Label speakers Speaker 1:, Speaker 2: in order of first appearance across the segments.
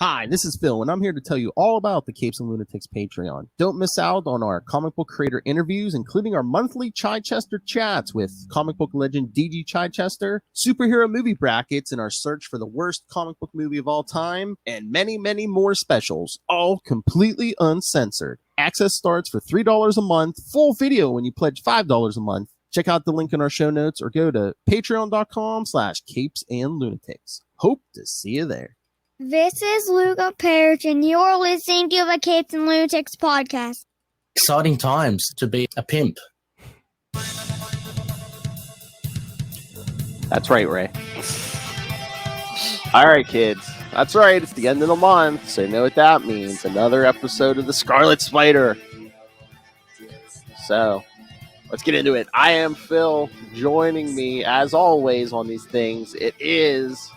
Speaker 1: Hi, this is Phil, and I'm here to tell you all about the Capes and Lunatics Patreon. Don't miss out on our comic book creator interviews, including our monthly Chichester chats with comic book legend DG Chichester, superhero movie brackets in our search for the worst comic book movie of all time, and many, many more specials, all completely uncensored. Access starts for $3 a month, full video when you pledge $5 a month. Check out the link in our show notes or go to patreon.com/capesandlunatics. Hope to see you there.
Speaker 2: This is Luca Perich, and you're listening to the Capes and Lunatics podcast.
Speaker 3: Exciting times to be a pimp.
Speaker 1: That's right, Ray. All right, kids. That's right. It's the end of the month, so you know what that means. Another episode of the Scarlet Spider. So, let's get into it. I am Phil. Joining me, as always, on these things, it is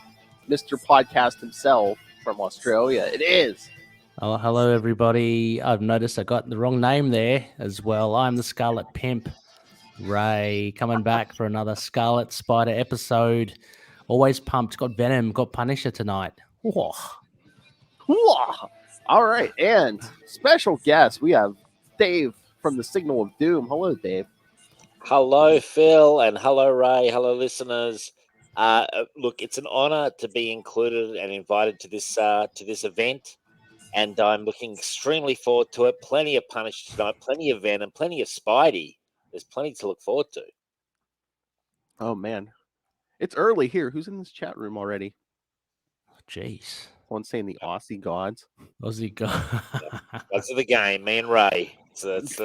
Speaker 1: Mr. Podcast himself from Australia. It is.
Speaker 4: Oh, hello, everybody. I've noticed I got the wrong name there as well. I'm the Scarlet Pimp, Ray, coming back for another Scarlet Spider episode. Always pumped. Got Venom, got Punisher tonight. Whoa.
Speaker 1: Whoa. All right, and special guest, we have Dave from the Signal of Doom. Hello, Dave.
Speaker 5: Hello, Phil, and hello, Ray. Hello, listeners. Look, it's an honor to be included and invited to this event, and I'm looking extremely forward to it. Plenty of Punisher tonight, plenty of Venom, plenty of Spidey. There's plenty to look forward to.
Speaker 1: Oh, man. It's early here. Who's in this chat room already?
Speaker 4: Jeez.
Speaker 1: One saying the Aussie gods.
Speaker 4: Aussie God.
Speaker 5: That's the game, me and Ray. So it's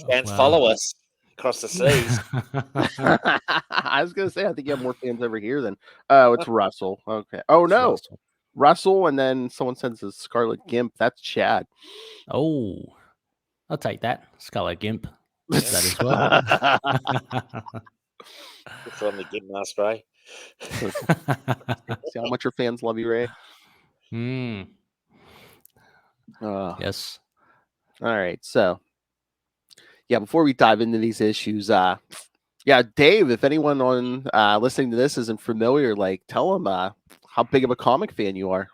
Speaker 5: fans follow us across the seas.
Speaker 1: I was going to say, I think you have more fans over here than... Oh, it's Russell. Okay. Oh, no. Russell, and then someone sends a Scarlet Gimp. That's Chad.
Speaker 4: Oh, I'll take that. Scarlet Gimp. That as well.
Speaker 5: From the Gimp Mask, Ray.
Speaker 1: See how much your fans love you, Ray?
Speaker 4: Yes.
Speaker 1: All right. So, yeah, before we dive into these issues, Dave, if anyone on listening to this isn't familiar, tell them how big of a comic fan you are.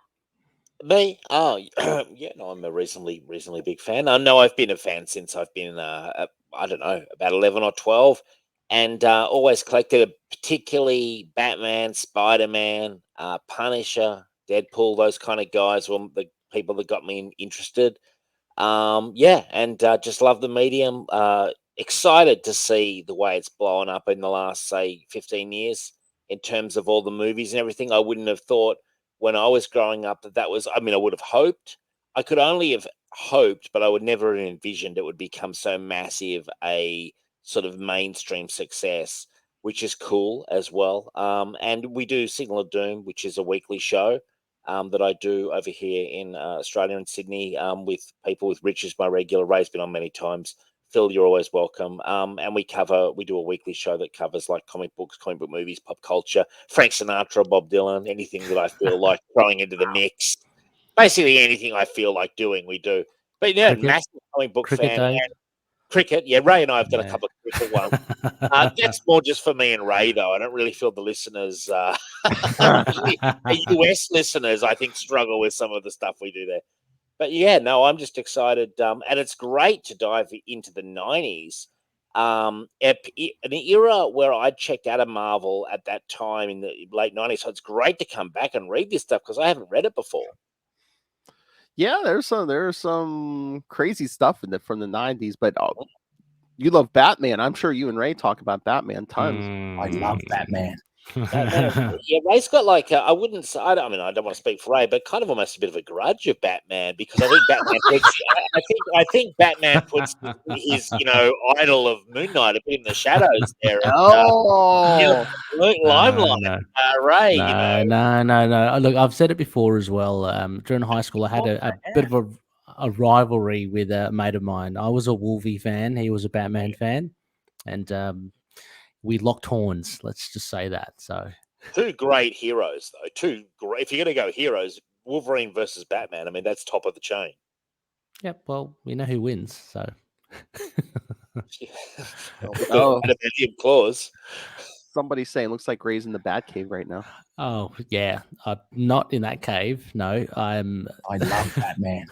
Speaker 5: Me? Oh, yeah, no, I'm a reasonably big fan. I know I've been a fan since I've been, I don't know, about 11 or 12, and always collected, particularly Batman, Spider-Man, Punisher, Deadpool, those kind of guys were the people that got me interested. Just love the medium. Excited to see the way it's blown up in the last, say, 15 years in terms of all the movies and everything. I wouldn't have thought when I was growing up that was, I would have hoped. I could only have hoped, but I would never have envisioned it would become so massive a sort of mainstream success, which is cool as well. And we do Signal of Doom, which is a weekly show that I do over here in Australia and Sydney with people with Rich is my regular. Ray's been on many times. Phil, you're always welcome. And we do a weekly show that covers like comic books, comic book movies, pop culture, Frank Sinatra, Bob Dylan, anything that I feel like throwing into the mix. Basically anything I feel like doing, we do. But yeah, massive comic book fan. Cricket, yeah. Ray and I have done a couple of cricket ones. That's more just for me and Ray, though. I don't really feel the listeners, the US listeners, I think, struggle with some of the stuff we do there. But yeah, no, I'm just excited, and it's great to dive into the 90s, an era where I checked out of Marvel at that time in the late 90s. So it's great to come back and read this stuff because I haven't read it before.
Speaker 1: Yeah, there's some crazy stuff from the 90s, but you love Batman. I'm sure you and Ray talk about Batman tons.
Speaker 3: I love Batman.
Speaker 5: Yeah, Ray's got I wouldn't say, I don't want to speak for Ray, but kind of almost a bit of a grudge of Batman because I think Batman I think Batman puts his idol of Moon Knight a bit in the shadows there. Limelight. Ray,
Speaker 4: No. Look, I've said it before as well. During high school, I had a bit of a rivalry with a mate of mine. I was a Wolvie fan. He was a Batman fan. And we locked horns. Let's just say that. So,
Speaker 5: two great heroes, though. If you're going to go heroes, Wolverine versus Batman. That's top of the chain.
Speaker 4: Yep. Well, we know who wins. So,
Speaker 5: adamantium claws.
Speaker 1: Somebody's saying looks like Ray's in the Batcave right now.
Speaker 4: Oh yeah, not in that cave. No, I'm.
Speaker 3: I love Batman.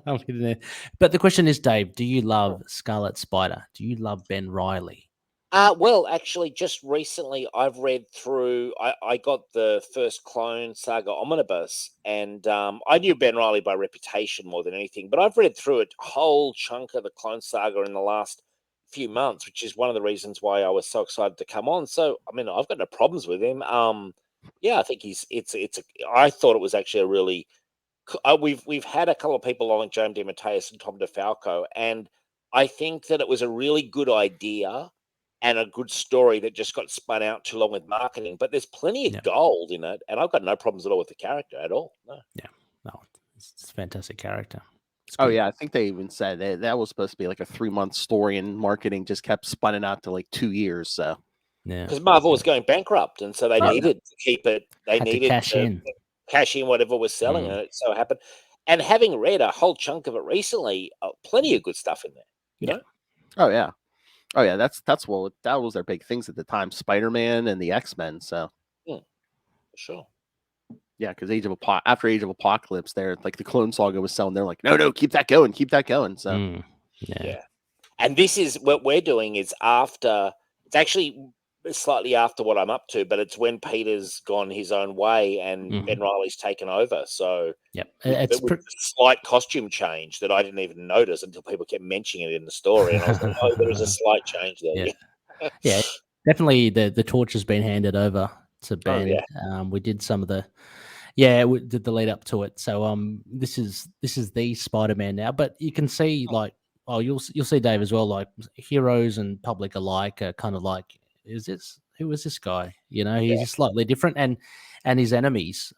Speaker 4: I'm in there. But the question is, Dave, do you love Scarlet Spider? Do you love Ben Reilly?
Speaker 5: Well, actually, just recently I've read through. I got the first Clone Saga Omnibus, and I knew Ben Reilly by reputation more than anything. But I've read through a whole chunk of the Clone Saga in the last few months, which is one of the reasons why I was so excited to come on. So, I mean, I've got no problems with him. Yeah, I think I thought it was actually a really. We've had a couple of people on, like James DeMatteis and Tom DeFalco, and I think that it was a really good idea and a good story that just got spun out too long with marketing. But there's plenty of gold in it, and I've got no problems at all with the character at all. No.
Speaker 4: Yeah, no, it's a fantastic character.
Speaker 1: Oh yeah, I think they even said that was supposed to be like a 3-month story, and marketing just kept spinning out to like 2 years. So
Speaker 4: yeah,
Speaker 5: because Marvel was going bankrupt, and so they needed to keep it. They
Speaker 4: Had to
Speaker 5: needed cash in whatever was selling, and it so happened. And having read a whole chunk of it recently, plenty of good stuff in there. You know?
Speaker 1: Oh yeah. That was their big things at the time: Spider-Man and the X-Men. So
Speaker 5: for sure.
Speaker 1: Yeah, because after Age of Apocalypse, they're like the Clone Saga was selling. They're like, no, keep that going. So
Speaker 5: yeah. And this is what we're doing is after. It's actually slightly after what I'm up to, but it's when Peter's gone his own way and Ben Reilly's taken over. So
Speaker 4: it's
Speaker 5: a slight costume change that I didn't even notice until people kept mentioning it in the story, and I was like, oh, there was a slight change there.
Speaker 4: Yeah, definitely the torch has been handed over to Ben. We did some of the we did the lead up to it. So this is the Spider-Man now, but you can see you'll see, Dave, as well, like heroes and public alike are kind of like, who is this guy? You know, he's just slightly different, and his enemies,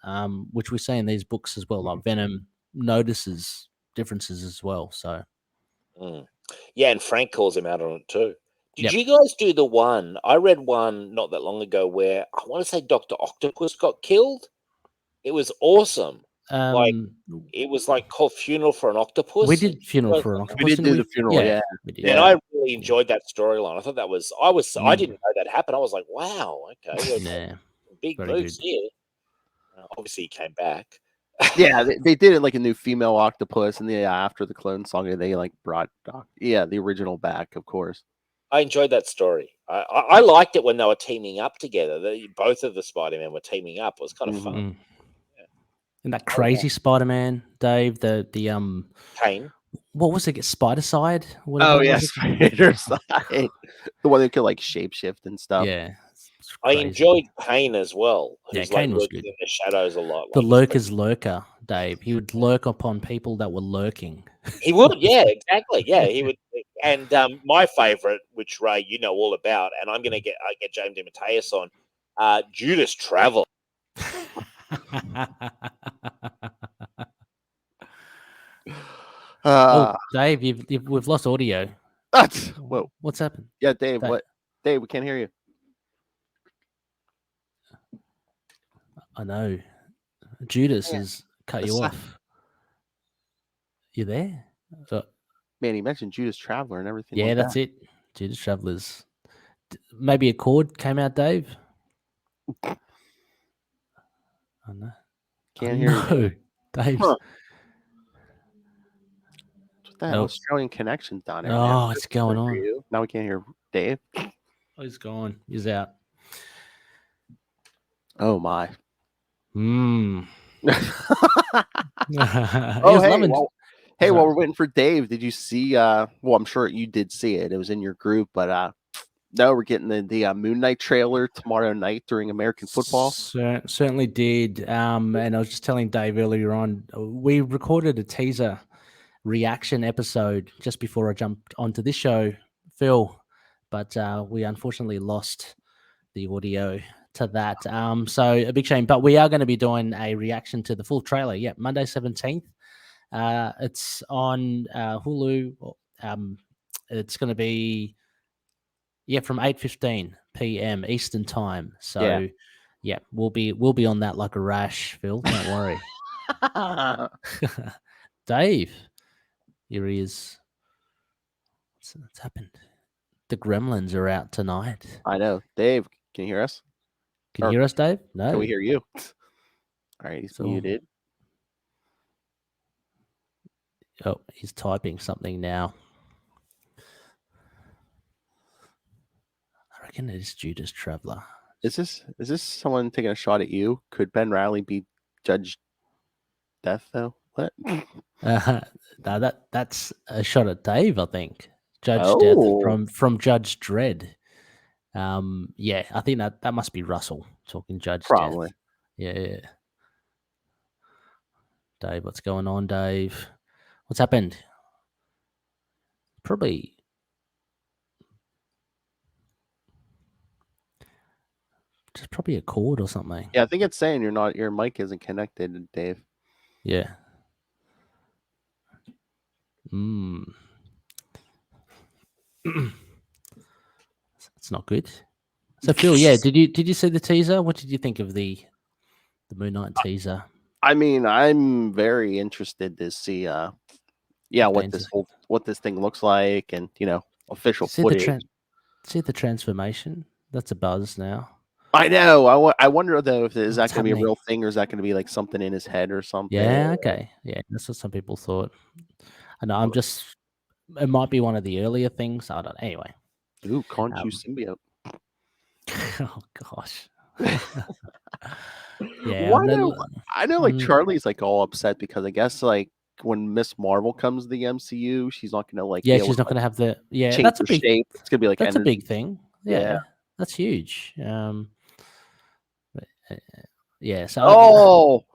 Speaker 4: which we see in these books as well, like Venom notices differences as well. So
Speaker 5: yeah, and Frank calls him out on it too. Did you guys do the one? I read one not that long ago where I want to say Dr. Octopus got killed. It was awesome. It was like called Funeral for an Octopus.
Speaker 4: We did Funeral for an Octopus.
Speaker 1: We did do the funeral,
Speaker 4: we did.
Speaker 5: And I really enjoyed that storyline. I thought that was I didn't know that happened. I was like, wow, okay, big moves here. Obviously, he came back.
Speaker 1: Yeah, they did it like a new female octopus, and after the Clone Saga, they like brought the original back, of course.
Speaker 5: I enjoyed that story. I liked it when they were teaming up together. Both of the Spider-Men were teaming up. It was kind of fun.
Speaker 4: And that crazy Spider-Man, Dave, the
Speaker 5: Kane.
Speaker 4: What was it? Spider Side?
Speaker 1: Oh yeah, Spider Side. The one that could like shapeshift and stuff.
Speaker 4: Yeah.
Speaker 5: I enjoyed Kane as well.
Speaker 4: Yeah, Kane was good.
Speaker 5: In the shadows a lot.
Speaker 4: The lurker's lurker, Dave. He would lurk upon people that were lurking.
Speaker 5: He would, yeah, exactly. Yeah, he would. And my favorite, which Ray, you know all about, and I'm gonna get James DeMatteis on, Judas Travel.
Speaker 4: Dave, we've lost audio.
Speaker 1: Whoa,
Speaker 4: what's happened?
Speaker 1: Yeah, Dave. What? Dave, we can't hear you.
Speaker 4: I know. Judas has cut you off. You there?
Speaker 1: Man, he mentioned Judas Traveler and everything.
Speaker 4: Yeah, that's it. Judas Travelers. Maybe a chord came out, Dave. I know.
Speaker 1: Can't hear you,
Speaker 4: Dave.
Speaker 1: Huh. What the hell? Australian connection's down there.
Speaker 4: Oh, what's going on?
Speaker 1: Now we can't hear Dave.
Speaker 4: Oh, he's gone. He's out.
Speaker 1: Oh my.
Speaker 4: Oh,
Speaker 1: hey, while we're waiting for Dave, did you see? Well, I'm sure you did see it. It was in your group, but no, we're getting the Moon Knight trailer tomorrow night during American football.
Speaker 4: Certainly did. And I was just telling Dave earlier on, we recorded a teaser reaction episode just before I jumped onto this show, Phil, but we unfortunately lost the audio to that. So a big shame, but we are going to be doing a reaction to the full trailer. Yeah, Monday 17th. It's on Hulu. It's going to be from 8:15 p.m. Eastern time. So we'll be on that like a rash, Phil. Don't worry. Dave, here he is. What's happened? The Gremlins are out tonight.
Speaker 1: I know, Dave. Can you hear us?
Speaker 4: Can you hear us, Dave? No.
Speaker 1: Can we hear you? All right, he's
Speaker 4: So-
Speaker 1: muted.
Speaker 4: Oh, he's typing something now. I reckon it is Judas Traveler.
Speaker 1: Is this someone taking a shot at you? Could Ben Reilly be Judge Death though? What?
Speaker 4: No, that's a shot at Dave, I think. Judge
Speaker 1: Oh.
Speaker 4: Death from Judge Dredd. Yeah, I think that must be Russell talking Judge
Speaker 1: Probably.
Speaker 4: Death. Yeah. Dave, what's going on, Dave? What's happened? Probably just probably a cord or something.
Speaker 1: Yeah, I think it's saying your mic isn't connected, Dave.
Speaker 4: Yeah. It's not good. So Phil, yeah, did you see the teaser? What did you think of the Moon Knight teaser?
Speaker 1: I mean, I'm very interested to see
Speaker 4: Danger.
Speaker 1: what this thing looks like, and official
Speaker 4: See
Speaker 1: footage.
Speaker 4: See the transformation? That's a buzz now.
Speaker 1: I know. I wonder though, if is that
Speaker 4: What's
Speaker 1: going to be a
Speaker 4: happening?
Speaker 1: real thing, or is that going to be like something in his head or something?
Speaker 4: Yeah, okay. Yeah, that's what some people thought. I know. It might be one of the earlier things. I don't know. Anyway.
Speaker 1: Ooh, Conchu symbiote.
Speaker 4: Oh gosh. Yeah.
Speaker 1: I know. Like Charlie's like all upset because I guess like when Miss Marvel comes to the MCU, she's not going to like.
Speaker 4: Yeah,
Speaker 1: be able
Speaker 4: she's
Speaker 1: to,
Speaker 4: not going to have the. Yeah,
Speaker 1: change
Speaker 4: that's a
Speaker 1: her
Speaker 4: big.
Speaker 1: shape. It's going to be like
Speaker 4: That's
Speaker 1: energy.
Speaker 4: a big thing. Yeah, that's huge. Yeah. So.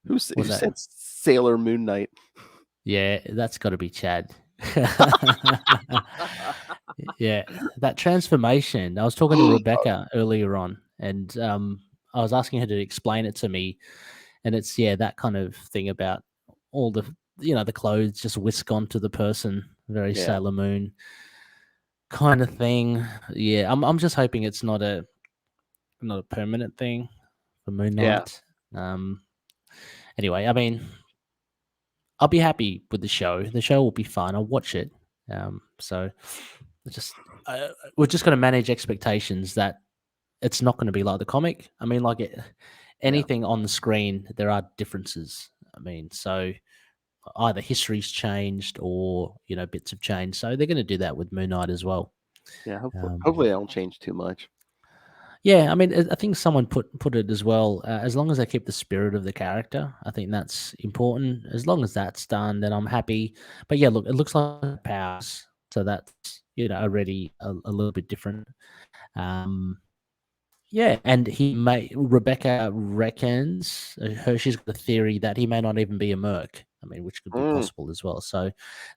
Speaker 1: Who said Sailor Moon Knight?
Speaker 4: Yeah, that's got to be Chad. Yeah, that transformation. I was talking to Rebecca earlier on, and I was asking her to explain it to me, and it's that kind of thing about all the the clothes just whisk onto the person, very Sailor Moon kind of thing. Yeah, I'm just hoping it's not a permanent thing for Moon Knight. Anyway, I mean, I'll be happy with the show. The show will be fun. I'll watch it. So we're just going to manage expectations that it's not going to be like the comic. I mean, anything on the screen, there are differences. I mean, so either history's changed or bits have changed. So they're going to do that with Moon Knight as well.
Speaker 1: Yeah, hopefully they don't change too much.
Speaker 4: Yeah, I mean, I think someone put it as well. As long as they keep the spirit of the character, I think that's important. As long as that's done, then I'm happy. But yeah, look, it looks like powers, so that's already a little bit different. Yeah, and Rebecca reckons she's got a theory that he may not even be a merc. I mean, which could be possible as well. So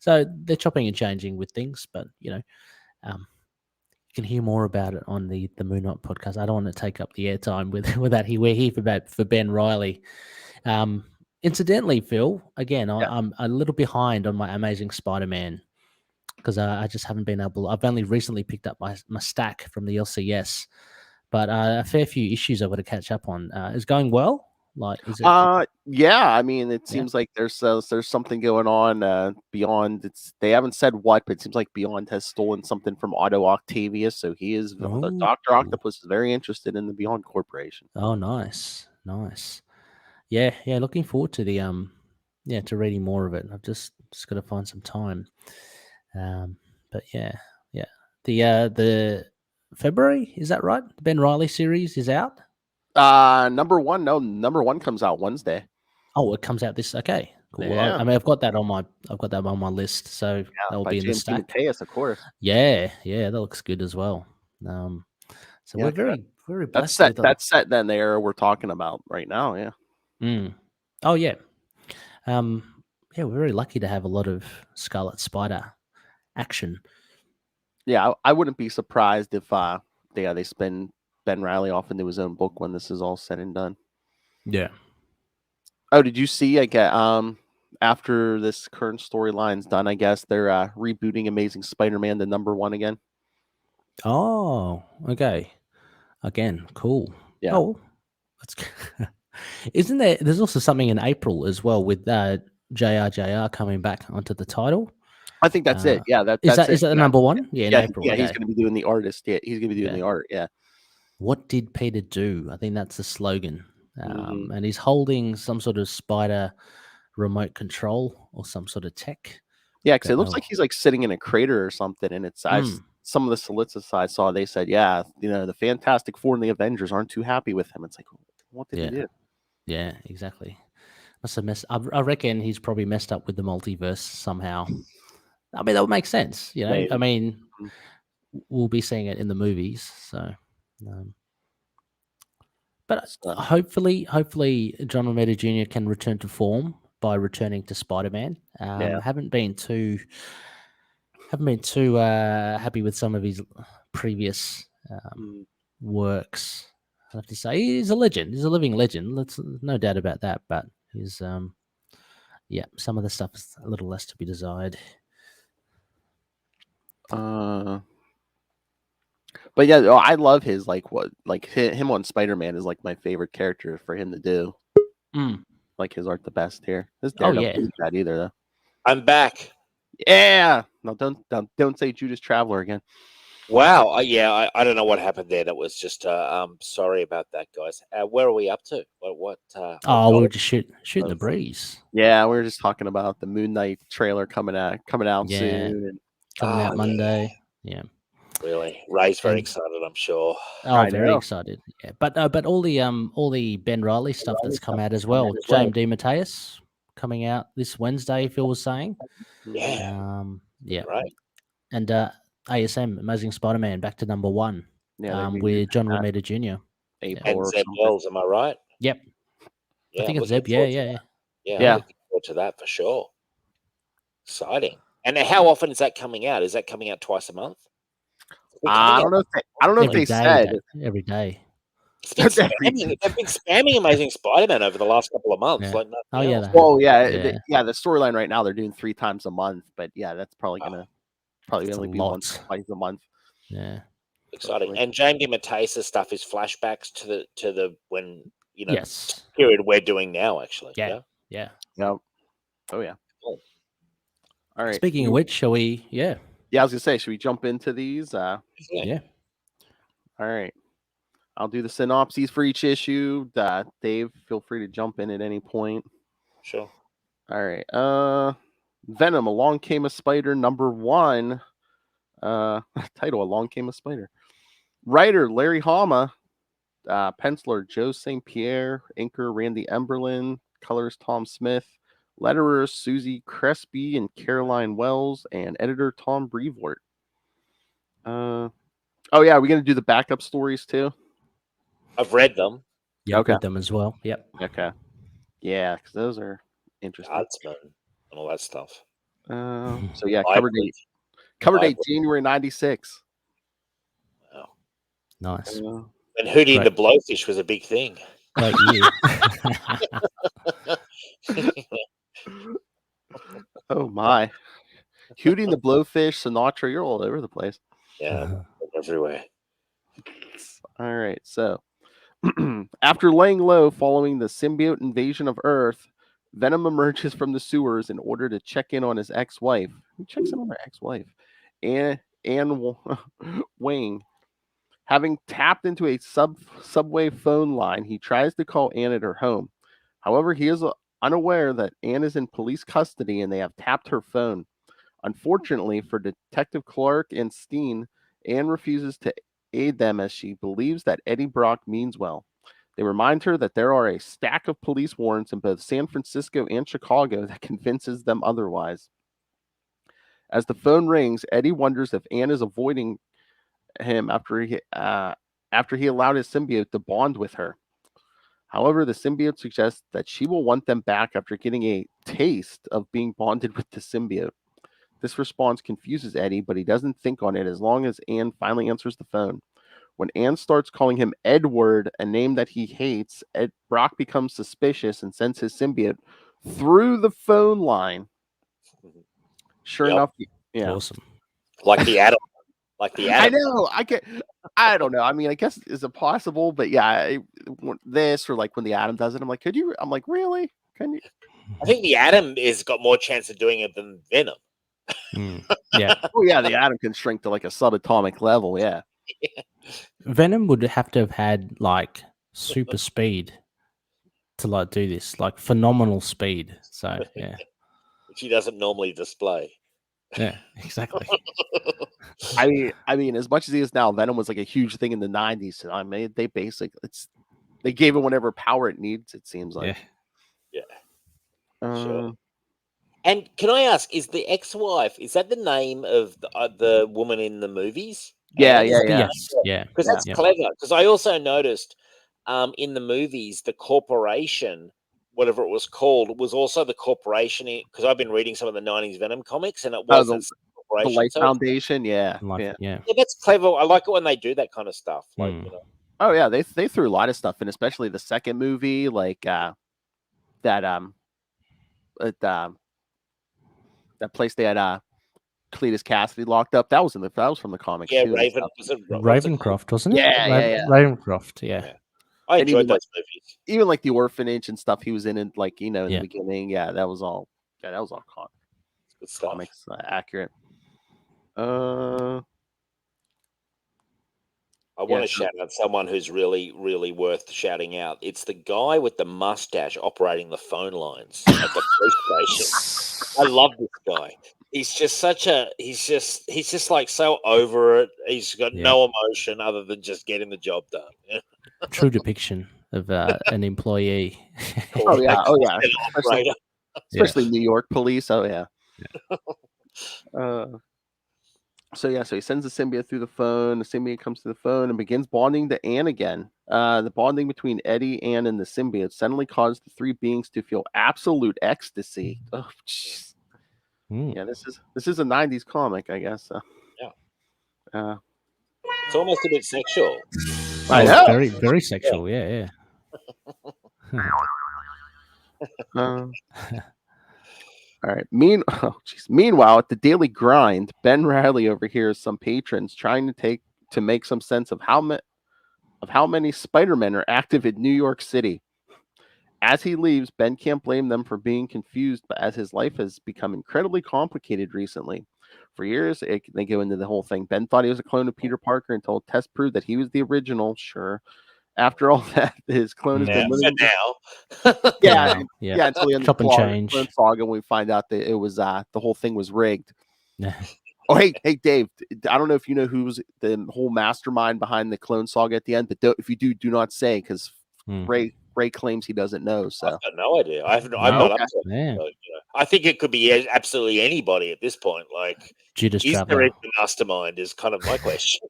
Speaker 4: they're chopping and changing with things, but you can hear more about it on the Moon Knight podcast. I don't want to take up the airtime with that. We're here for Ben Reilly. Incidentally, Phil, again, I'm a little behind on my Amazing Spider-Man because I just haven't been able. I've only recently picked up my stack from the LCS, but a fair few issues I've got to catch up on. Is going well? Like, is it?
Speaker 1: Yeah. I mean, it seems like there's something going on beyond. They haven't said what, but it seems like Beyond has stolen something from Otto Octavius. So he is Dr. Octopus is very interested in the Beyond Corporation.
Speaker 4: Oh, nice. Yeah. Looking forward to the to reading more of it. I've just got to find some time. But yeah. The February, is that right? The Ben Reilly series is out.
Speaker 1: Number one comes out Wednesday.
Speaker 4: Oh, it comes out this. Okay, cool.
Speaker 1: Yeah.
Speaker 4: Well, I mean, I've got that on my list, so that will be in the stack.
Speaker 1: Mateus, of course.
Speaker 4: Yeah, that looks good as well. So we're very blessed.
Speaker 1: That's set then there we're talking about right now. Yeah.
Speaker 4: Oh yeah. We're very lucky to have a lot of Scarlet Spider action.
Speaker 1: Yeah, I wouldn't be surprised if they spin Ben Reilly off into his own book when this is all said and done.
Speaker 4: Yeah.
Speaker 1: Oh, did you see? After this current storyline's done, I guess they're rebooting Amazing Spider-Man to #1 again.
Speaker 4: Oh, okay. Again, cool.
Speaker 1: Yeah.
Speaker 4: Oh, isn't there? There's also something in April as well with JR coming back onto the title.
Speaker 1: I think that's it. Yeah,
Speaker 4: is that the #1? Yeah, in April.
Speaker 1: Yeah, he's going to be doing the artist. Yeah, he's going to be doing the art. Yeah.
Speaker 4: What did Peter do? I think that's the slogan.
Speaker 1: Mhm.
Speaker 4: And he's holding some sort of spider remote control or some sort of tech.
Speaker 1: Yeah, because it
Speaker 4: Don't
Speaker 1: looks
Speaker 4: know.
Speaker 1: like he's like sitting in a crater or something, and it's some of the solicits I saw. They said, yeah, the Fantastic Four and the Avengers aren't too happy with him. It's like, what did he do?
Speaker 4: Yeah, exactly. Must have messed. I reckon he's probably messed up with the multiverse somehow. I mean, that would make sense.
Speaker 1: Maybe.
Speaker 4: I mean,
Speaker 1: Mhm.
Speaker 4: we'll be seeing it in the movies. So, but
Speaker 1: So,
Speaker 4: hopefully, John Romita Jr. can return to form by returning to Spider-Man.
Speaker 1: Yeah.
Speaker 4: Haven't been too happy with some of his previous
Speaker 1: Mm.
Speaker 4: works. I have to say he's a legend. He's a living legend. Let's no doubt about that. But he's some of the stuff is a little less to be desired.
Speaker 1: But yeah, I love his him on Spider-Man is like my favorite character for him to do. Like his art the best here. His Daredevil isn't bad either though.
Speaker 5: I'm back.
Speaker 1: Yeah. No, don't say Judas Traveler again.
Speaker 5: Wow. I don't know what happened there. That was just sorry about that, guys. Where are we up to? What
Speaker 4: we were just shooting the breeze.
Speaker 1: Yeah, we were just talking about the Moon Knight trailer coming out soon and
Speaker 4: coming out Monday. Yeah.
Speaker 5: Really, Ray's very excited, I'm sure.
Speaker 4: Very excited. Yeah, but all the Ben Reilly stuff that's come out as well. James DeMatteis coming out this Wednesday. Phil was saying.
Speaker 5: Yeah.
Speaker 4: Right. And ASM, Amazing Spider-Man, back to number 1.
Speaker 1: Yeah.
Speaker 4: With John Romita Jr.
Speaker 5: And Zeb Wells, am I right?
Speaker 4: Yep.
Speaker 5: Yeah,
Speaker 4: I think it's Zeb. Yeah.
Speaker 5: I'm looking forward to that for sure. Exciting. And how often is that coming out? Is that coming out twice a month?
Speaker 1: I don't know if they said
Speaker 4: every day.
Speaker 5: They've been spamming Amazing Spider-Man over the last couple of months.
Speaker 4: Yeah.
Speaker 5: Else.
Speaker 1: Well, the storyline right now they're doing 3 times a month, but yeah, that's probably gonna only be once or twice a month.
Speaker 4: Yeah,
Speaker 5: exciting. And James DeMatteis' stuff is flashbacks to the when
Speaker 4: yes
Speaker 5: period we're doing now. Actually,
Speaker 4: yeah.
Speaker 1: Oh yeah.
Speaker 5: Cool.
Speaker 1: All right.
Speaker 4: Speaking of which, shall we? Yeah,
Speaker 1: I was gonna say, should we jump into these?
Speaker 4: Yeah.
Speaker 1: All right. I'll do the synopses for each issue. Dave, feel free to jump in at any point.
Speaker 5: Sure.
Speaker 1: All right. Venom, Along Came a Spider, number 1. Title, Along Came a Spider. Writer, Larry Hama. Penciler, Joe St. Pierre. Inker, Randy Emberlin. Colors, Tom Smith. Letterer, Susie Crespi and Caroline Wells. And editor, Tom Brevoort. We're going to do the backup stories too?
Speaker 5: I've read them.
Speaker 4: Yeah, I've read them as well. Yep.
Speaker 1: Okay. Yeah, because those are interesting.
Speaker 5: Guardsman and all that stuff.
Speaker 1: So yeah, cover date January 96.
Speaker 5: Wow.
Speaker 4: Nice.
Speaker 5: And Hootie and the Blowfish was a big thing.
Speaker 4: Great year.
Speaker 1: Oh my. Hootie and the Blowfish, Sinatra, you're all over the place.
Speaker 5: Yeah, everywhere.
Speaker 1: All right, so after laying low following the symbiote invasion of Earth, Venom emerges from the sewers in order to check in on his ex-wife. Who checks in on their ex-wife? Anne Wang. Having tapped into a subway phone line, he tries to call Anne at her home. However, he is unaware that Anne is in police custody and they have tapped her phone. Unfortunately for Detective Clark and Steen, Anne refuses to aid them as she believes that Eddie Brock means well. They remind her that there are a stack of police warrants in both San Francisco and Chicago that convinces them otherwise. As the phone rings, Eddie wonders if Anne is avoiding him after he allowed his symbiote to bond with her. However, the symbiote suggests that she will want them back after getting a taste of being bonded with the symbiote. This response confuses Eddie, but he doesn't think on it as long as Anne finally answers the phone. When Anne starts calling him Edward, a name that he hates, Brock becomes suspicious and sends his symbiote through the phone line. Sure enough, yeah.
Speaker 4: Awesome.
Speaker 5: Like the Atom.
Speaker 1: I know. I don't know. I mean, I guess is it possible? But yeah, this or like when the Atom does it, I'm like, could you? I'm like, really? Can you?
Speaker 5: I think the Atom has got more chance of doing it than Venom.
Speaker 4: Yeah.
Speaker 1: Oh yeah, the Atom can shrink to like a subatomic level. Yeah.
Speaker 4: Venom would have to have had like super speed to like do this, like phenomenal speed. So yeah,
Speaker 5: which he doesn't normally display.
Speaker 4: yeah, exactly.
Speaker 1: I mean, as much as he is now, Venom was like a huge thing in the '90s. So I mean, they gave it whatever power it needs. It seems like.
Speaker 5: Yeah,
Speaker 1: Uh,
Speaker 5: sure. And can I ask, is the ex-wife, is that the name of the woman in the movies?
Speaker 1: Yeah,
Speaker 5: Anne?
Speaker 1: yeah, yeah.
Speaker 4: Yes, yeah.
Speaker 5: Because that's
Speaker 4: Yeah.
Speaker 5: clever. Because I also noticed in the movies, the corporation, whatever it was called, was also the corporation. Because I've been reading some of the '90s Venom comics, and it was that
Speaker 1: the
Speaker 5: corporation.
Speaker 1: Life
Speaker 5: So
Speaker 1: Foundation. Yeah,
Speaker 4: Like,
Speaker 1: yeah.
Speaker 4: yeah.
Speaker 5: yeah, that's clever. I like it when they do that kind of stuff. Like
Speaker 4: Mm.
Speaker 1: Oh yeah, they threw a lot of stuff in, especially the second movie, like that at, that place they had Cletus Cassidy locked up. That was from the comics
Speaker 5: yeah,
Speaker 1: too. and
Speaker 5: Raven
Speaker 1: stuff.
Speaker 5: was it what was it called?
Speaker 4: Ravencroft, wasn't it?
Speaker 1: Yeah, yeah.
Speaker 4: Ravencroft, yeah.
Speaker 5: Yeah. I
Speaker 1: And
Speaker 5: enjoyed
Speaker 1: even like,
Speaker 5: those movies.
Speaker 1: even like the orphanage and stuff he was in like in
Speaker 4: Yeah.
Speaker 1: the beginning. Yeah, that was all
Speaker 5: Good stuff.
Speaker 1: comics accurate. Uh,
Speaker 5: I want
Speaker 1: Yeah,
Speaker 5: to shout out someone who's really, really worth shouting out. It's the guy with the mustache operating the phone lines at the police station. I love this guy. He's just he's just like so over it. He's got
Speaker 4: Yeah.
Speaker 5: no emotion other than just getting the job done. Yeah.
Speaker 4: True depiction of an employee.
Speaker 1: Oh yeah,
Speaker 5: Like,
Speaker 1: yeah.
Speaker 5: an operator.
Speaker 1: Especially New York police. Oh yeah. So he sends the symbiote through the phone. The symbiote comes to the phone and begins bonding to Anne again. The bonding between Eddie, Anne, and the symbiote suddenly caused the three beings to feel absolute ecstasy. Oh, jeez.
Speaker 4: Mm.
Speaker 1: Yeah, this is a '90s comic, I guess.
Speaker 5: Yeah. It's almost a bit sexual.
Speaker 1: I
Speaker 4: Oh,
Speaker 1: know.
Speaker 4: very, very sexual. Yeah.
Speaker 1: All right. Meanwhile, at the daily grind, Ben Reilly overhears some patrons trying to make some sense of how many Spider-Men are active in New York City. As he leaves, Ben can't blame them for being confused, but as his life has become incredibly complicated recently. For years, they go into the whole thing. Ben thought he was a clone of Peter Parker until tests proved that he was the original. Sure. After all that, his clone has
Speaker 5: Yeah,
Speaker 1: been
Speaker 5: for
Speaker 1: living.
Speaker 5: now.
Speaker 1: Yeah, until the end
Speaker 4: Chop
Speaker 1: of
Speaker 4: and
Speaker 1: the
Speaker 4: change.
Speaker 1: Clone Saga, when we find out that it was the whole thing was rigged.
Speaker 4: Yeah.
Speaker 1: Oh, hey, Dave! I don't know if you know who's the whole mastermind behind the Clone Saga at the end, but if you do not say, because Ray claims he doesn't know. So
Speaker 5: I've got no idea. I'm
Speaker 4: No.
Speaker 5: not up to it.
Speaker 4: Yeah.
Speaker 5: So, I think it could be absolutely anybody at this point. Like,
Speaker 4: Judas
Speaker 5: is there
Speaker 4: Traveler.
Speaker 5: a mastermind? Is kind of my question.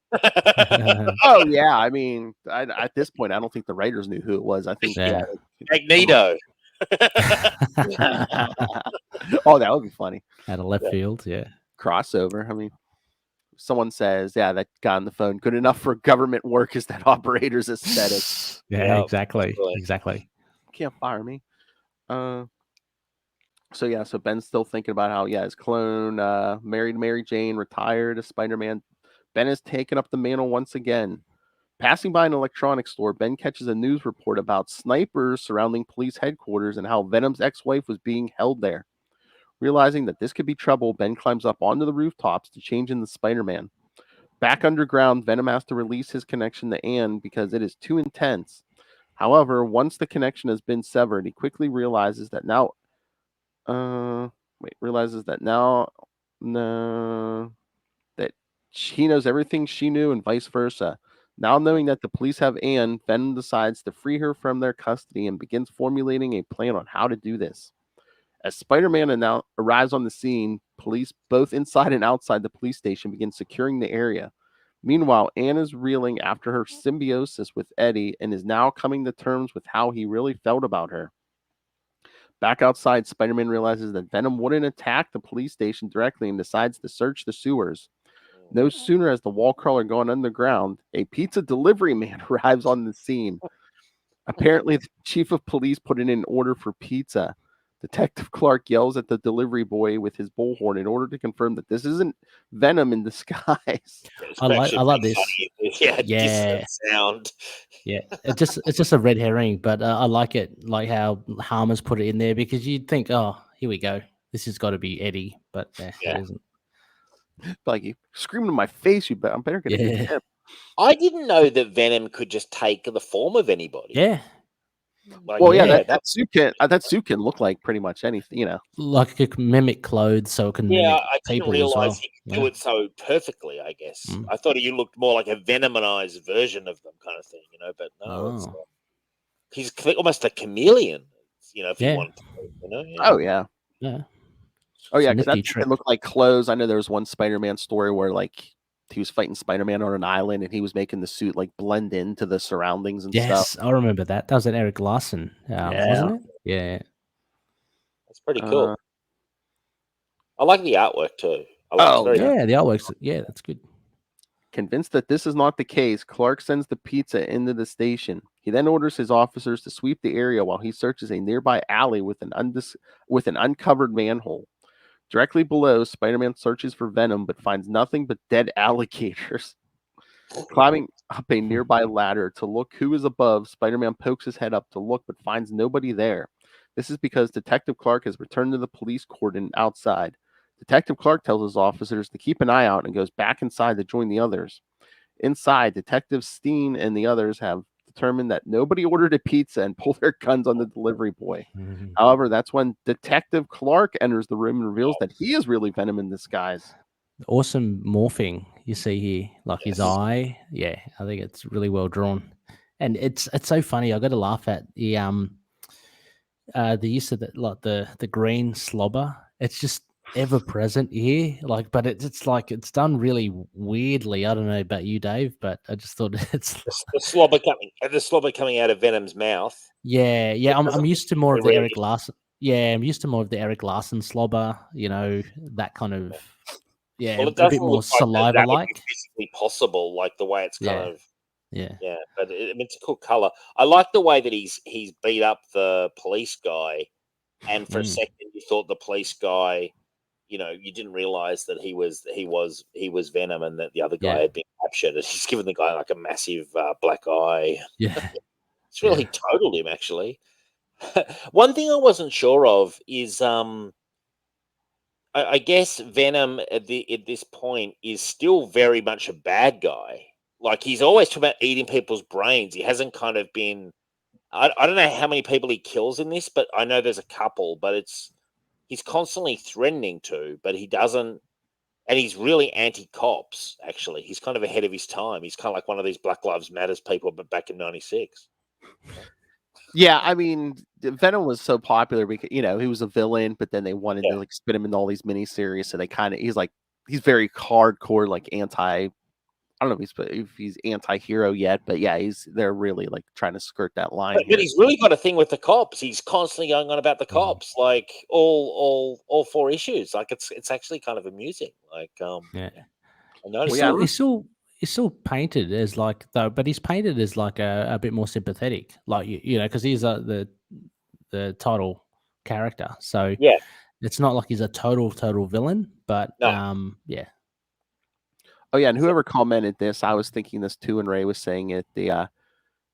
Speaker 1: oh yeah, I mean, at this point, I don't think the writers knew who it was. I think
Speaker 4: Yeah.
Speaker 5: Magneto.
Speaker 1: Oh, that would be funny.
Speaker 4: Out of left field, yeah.
Speaker 1: Crossover. I mean, someone says, "Yeah, that guy on the phone, good enough for government work is that operator's aesthetic."
Speaker 4: Yeah,
Speaker 5: Yeah,
Speaker 4: exactly.
Speaker 5: absolutely.
Speaker 4: Exactly.
Speaker 1: Can't fire me. So Ben's still thinking about how his clone married Mary Jane, retired as Spider-Man. Ben has taken up the mantle once again. Passing by an electronics store, Ben catches a news report about snipers surrounding police headquarters and how Venom's ex-wife was being held there. Realizing that this could be trouble, Ben climbs up onto the rooftops to change into Spider-Man. Back underground, Venom has to release his connection to Anne because it is too intense. However, once the connection has been severed, he quickly realizes that now that he knows everything she knew and vice versa. Now knowing that the police have Anne, Venom decides to free her from their custody and begins formulating a plan on how to do this. As Spider-Man arrives on the scene, police both inside and outside the police station begin securing the area. Meanwhile, Anne is reeling after her symbiosis with Eddie and is now coming to terms with how he really felt about her. Back outside, Spider-Man realizes that Venom wouldn't attack the police station directly and decides to search the sewers. No sooner has the wall crawler gone underground, a pizza delivery man arrives on the scene. Apparently, the chief of police put in an order for pizza. Detective Clark yells at the delivery boy with his bullhorn in order to confirm that this isn't Venom in disguise.
Speaker 4: I like this.
Speaker 5: Yeah,
Speaker 4: Yeah.
Speaker 5: dissonant sound.
Speaker 4: Yeah, it's just a red herring, but I like it, like how Harmer's put it in there, because you'd think, oh, here we go, this has got to be Eddie, but
Speaker 5: Yeah.
Speaker 4: it isn't.
Speaker 1: Like, you screaming in my face, I better get a good
Speaker 4: Yeah.
Speaker 1: tip.
Speaker 5: I didn't know that Venom could just take the form of anybody.
Speaker 4: Yeah,
Speaker 5: Like,
Speaker 1: Well, yeah,
Speaker 4: Yeah.
Speaker 1: that suit can look like pretty much anything, you know.
Speaker 4: like it can mimic clothes, so it can mimic
Speaker 5: I didn't
Speaker 4: people as
Speaker 5: realize
Speaker 4: well.
Speaker 5: he could do it so perfectly. I guess
Speaker 4: Mm.
Speaker 5: I thought he looked more like a Venomized version of them, kind of thing, you know. But no, it's
Speaker 4: Oh.
Speaker 5: he's almost a chameleon, you know. If you
Speaker 4: Yeah.
Speaker 5: want, to, you know. Yeah.
Speaker 1: Oh yeah.
Speaker 4: Yeah.
Speaker 1: Oh
Speaker 4: It's
Speaker 1: yeah,
Speaker 4: a
Speaker 1: because that
Speaker 4: nifty
Speaker 1: suit
Speaker 4: trick.
Speaker 1: can look like clothes. I know there was one Spider-Man story where like he was fighting Spider-Man on an island and he was making the suit like blend into the surroundings and stuff.
Speaker 4: Yes, I remember that. That was an Eric Larson, wasn't it? Yeah.
Speaker 5: That's pretty
Speaker 1: Uh,
Speaker 5: cool. I like the artwork too. It's very
Speaker 1: yeah.
Speaker 4: Yeah, the artwork's that's good.
Speaker 1: Convinced that this is not the case, Clark sends the pizza into the station. He then orders his officers to sweep the area while he searches a nearby alley with an uncovered manhole. Directly below, Spider-Man searches for Venom but finds nothing but dead alligators. Climbing up a nearby ladder to look who is above, Spider-Man pokes his head up to look but finds nobody there. This is because Detective Clark has returned to the police cordon outside. Detective Clark tells his officers to keep an eye out and goes back inside to join the others. Inside, Detective Steen and the others have determined that nobody ordered a pizza and pull their guns on the delivery boy.
Speaker 4: Mhm.
Speaker 1: However, that's when Detective Clark enters the room and reveals that he is really Venom in disguise.
Speaker 4: Awesome morphing you see here, like his
Speaker 5: Yes.
Speaker 4: eye. Yeah, I think it's really well drawn, and it's so funny. I got to laugh at the use of the green slobber. It's just ever present here, like, but it's like it's done really weirdly. I don't know about you, Dave, but I just thought it's
Speaker 5: the slobber coming out of Venom's mouth.
Speaker 4: yeah. I'm
Speaker 5: doesn't
Speaker 4: used to more of the
Speaker 5: really-
Speaker 4: Eric Larson. Yeah, I'm used to more of the Eric Larson slobber. You know, that kind of
Speaker 5: Well, it
Speaker 4: a bit
Speaker 5: doesn't
Speaker 4: more
Speaker 5: look like
Speaker 4: saliva
Speaker 5: that would be
Speaker 4: like.
Speaker 5: physically possible, like the way it's kind
Speaker 4: Yeah,
Speaker 5: of.
Speaker 4: yeah.
Speaker 5: Yeah, but it's a cool color. I like the way that he's beat up the police guy, and for a
Speaker 4: Mm.
Speaker 5: second you thought the police guy, you didn't realize that he was Venom, and that the other guy
Speaker 4: Yeah.
Speaker 5: had been captured. And he's given the guy like a massive black eye.
Speaker 4: Yeah.
Speaker 5: It's really totaled him, actually. One thing I wasn't sure of is I guess Venom at this point is still very much a bad guy. Like, he's always talking about eating people's brains. He hasn't kind of been. I don't know how many people he kills in this, but I know there's a couple. But he's constantly threatening to, but he doesn't. And he's really anti-cops. Actually, he's kind of ahead of his time. He's kind of like one of these Black Lives Matters people, but back in '96.
Speaker 1: Yeah, I mean, Venom was so popular because he was a villain, but then they wanted to like spin him in all these miniseries, so he's very hardcore, like anti. I don't know if he's anti-hero yet, but yeah, they're really like trying to skirt that line
Speaker 5: But
Speaker 1: here.
Speaker 5: he's really got a thing with the cops. He's constantly going on about the cops, like all four issues. Like, it's actually kind of amusing. Like,
Speaker 4: Yeah.
Speaker 5: I noticed.
Speaker 1: yeah,
Speaker 4: He's still painted as like though, but he's painted as like a bit more sympathetic, like because he's the title character. So
Speaker 5: Yeah.
Speaker 4: it's not like he's a total villain, but
Speaker 5: No.
Speaker 4: yeah.
Speaker 1: Oh yeah, and whoever commented this, I was thinking this too, and Ray was saying it. The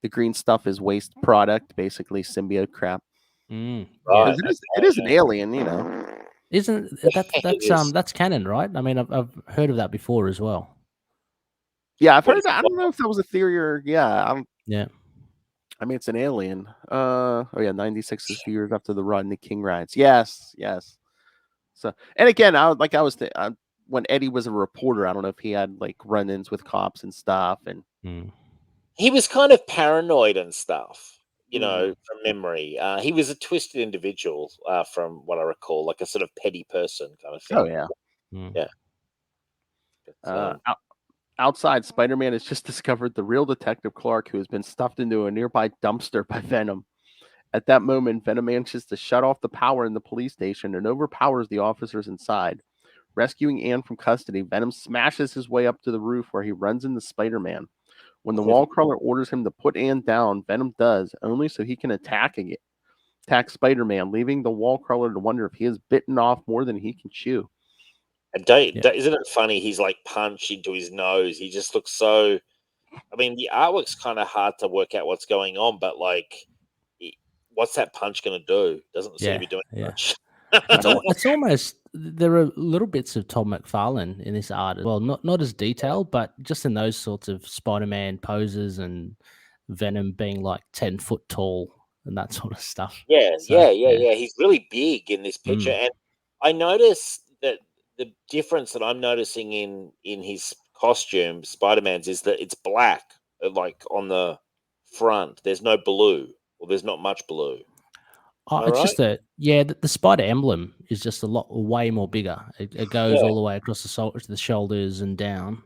Speaker 1: green stuff is waste product, basically symbiote crap.
Speaker 4: Mm,
Speaker 5: Right.
Speaker 4: yeah.
Speaker 1: It is an alien,
Speaker 4: Isn't
Speaker 5: It is.
Speaker 4: that's canon, right? I mean, I've heard of that before as well.
Speaker 1: Yeah, I've
Speaker 5: What
Speaker 1: heard
Speaker 5: is
Speaker 1: that.
Speaker 5: it?
Speaker 1: I don't know if that was a theory or
Speaker 4: Yeah.
Speaker 1: I mean, it's an alien. Oh yeah, 96 is a few years after the Rodney King riots. Yes. So, and again, when Eddie was a reporter, I don't know if he had like run-ins with cops and stuff, and
Speaker 4: Mm.
Speaker 5: He was kind of paranoid and stuff,
Speaker 1: Mhm.
Speaker 5: from memory. He was a twisted individual, from what I recall, like a sort of petty person kind of thing.
Speaker 1: Oh yeah.
Speaker 4: Mm.
Speaker 5: Yeah. But,
Speaker 1: Outside, Spider-Man has just discovered the real Detective Clark, who has been stuffed into a nearby dumpster by Venom. At that moment, Venom manages to shut off the power in the police station and overpowers the officers inside. Rescuing Anne from custody, Venom smashes his way up to the roof where he runs into Spider-Man. When the wall crawler orders him to put Anne down, Venom does, only so he can attack Spider-Man, leaving the wall crawler to wonder if he has bitten off more than he can chew.
Speaker 5: and
Speaker 4: Yeah.
Speaker 5: isn't it funny? He's like punched into his nose. He just looks so. I mean, the artwork's kind of hard to work out what's going on, but like, what's that punch going to do? Doesn't seem to
Speaker 4: Yeah.
Speaker 5: be doing
Speaker 4: Yeah.
Speaker 5: much.
Speaker 4: It's almost there are little bits of Todd McFarlane in this art as well. Not as detailed, but just in those sorts of Spider-Man poses and Venom being like 10 foot tall and that sort of stuff.
Speaker 5: Yeah,
Speaker 4: So,
Speaker 5: yeah. He's really big in this picture,
Speaker 4: Mm.
Speaker 5: and I notice that the difference that I'm noticing in his costume, Spider-Man's, is that it's black, like on the front. There's no blue, or there's not much blue.
Speaker 4: Oh,
Speaker 5: Am I
Speaker 4: it's
Speaker 5: right?
Speaker 4: just the spider emblem is just way more bigger. It goes
Speaker 5: Yeah,
Speaker 4: all the way across the shoulders and down.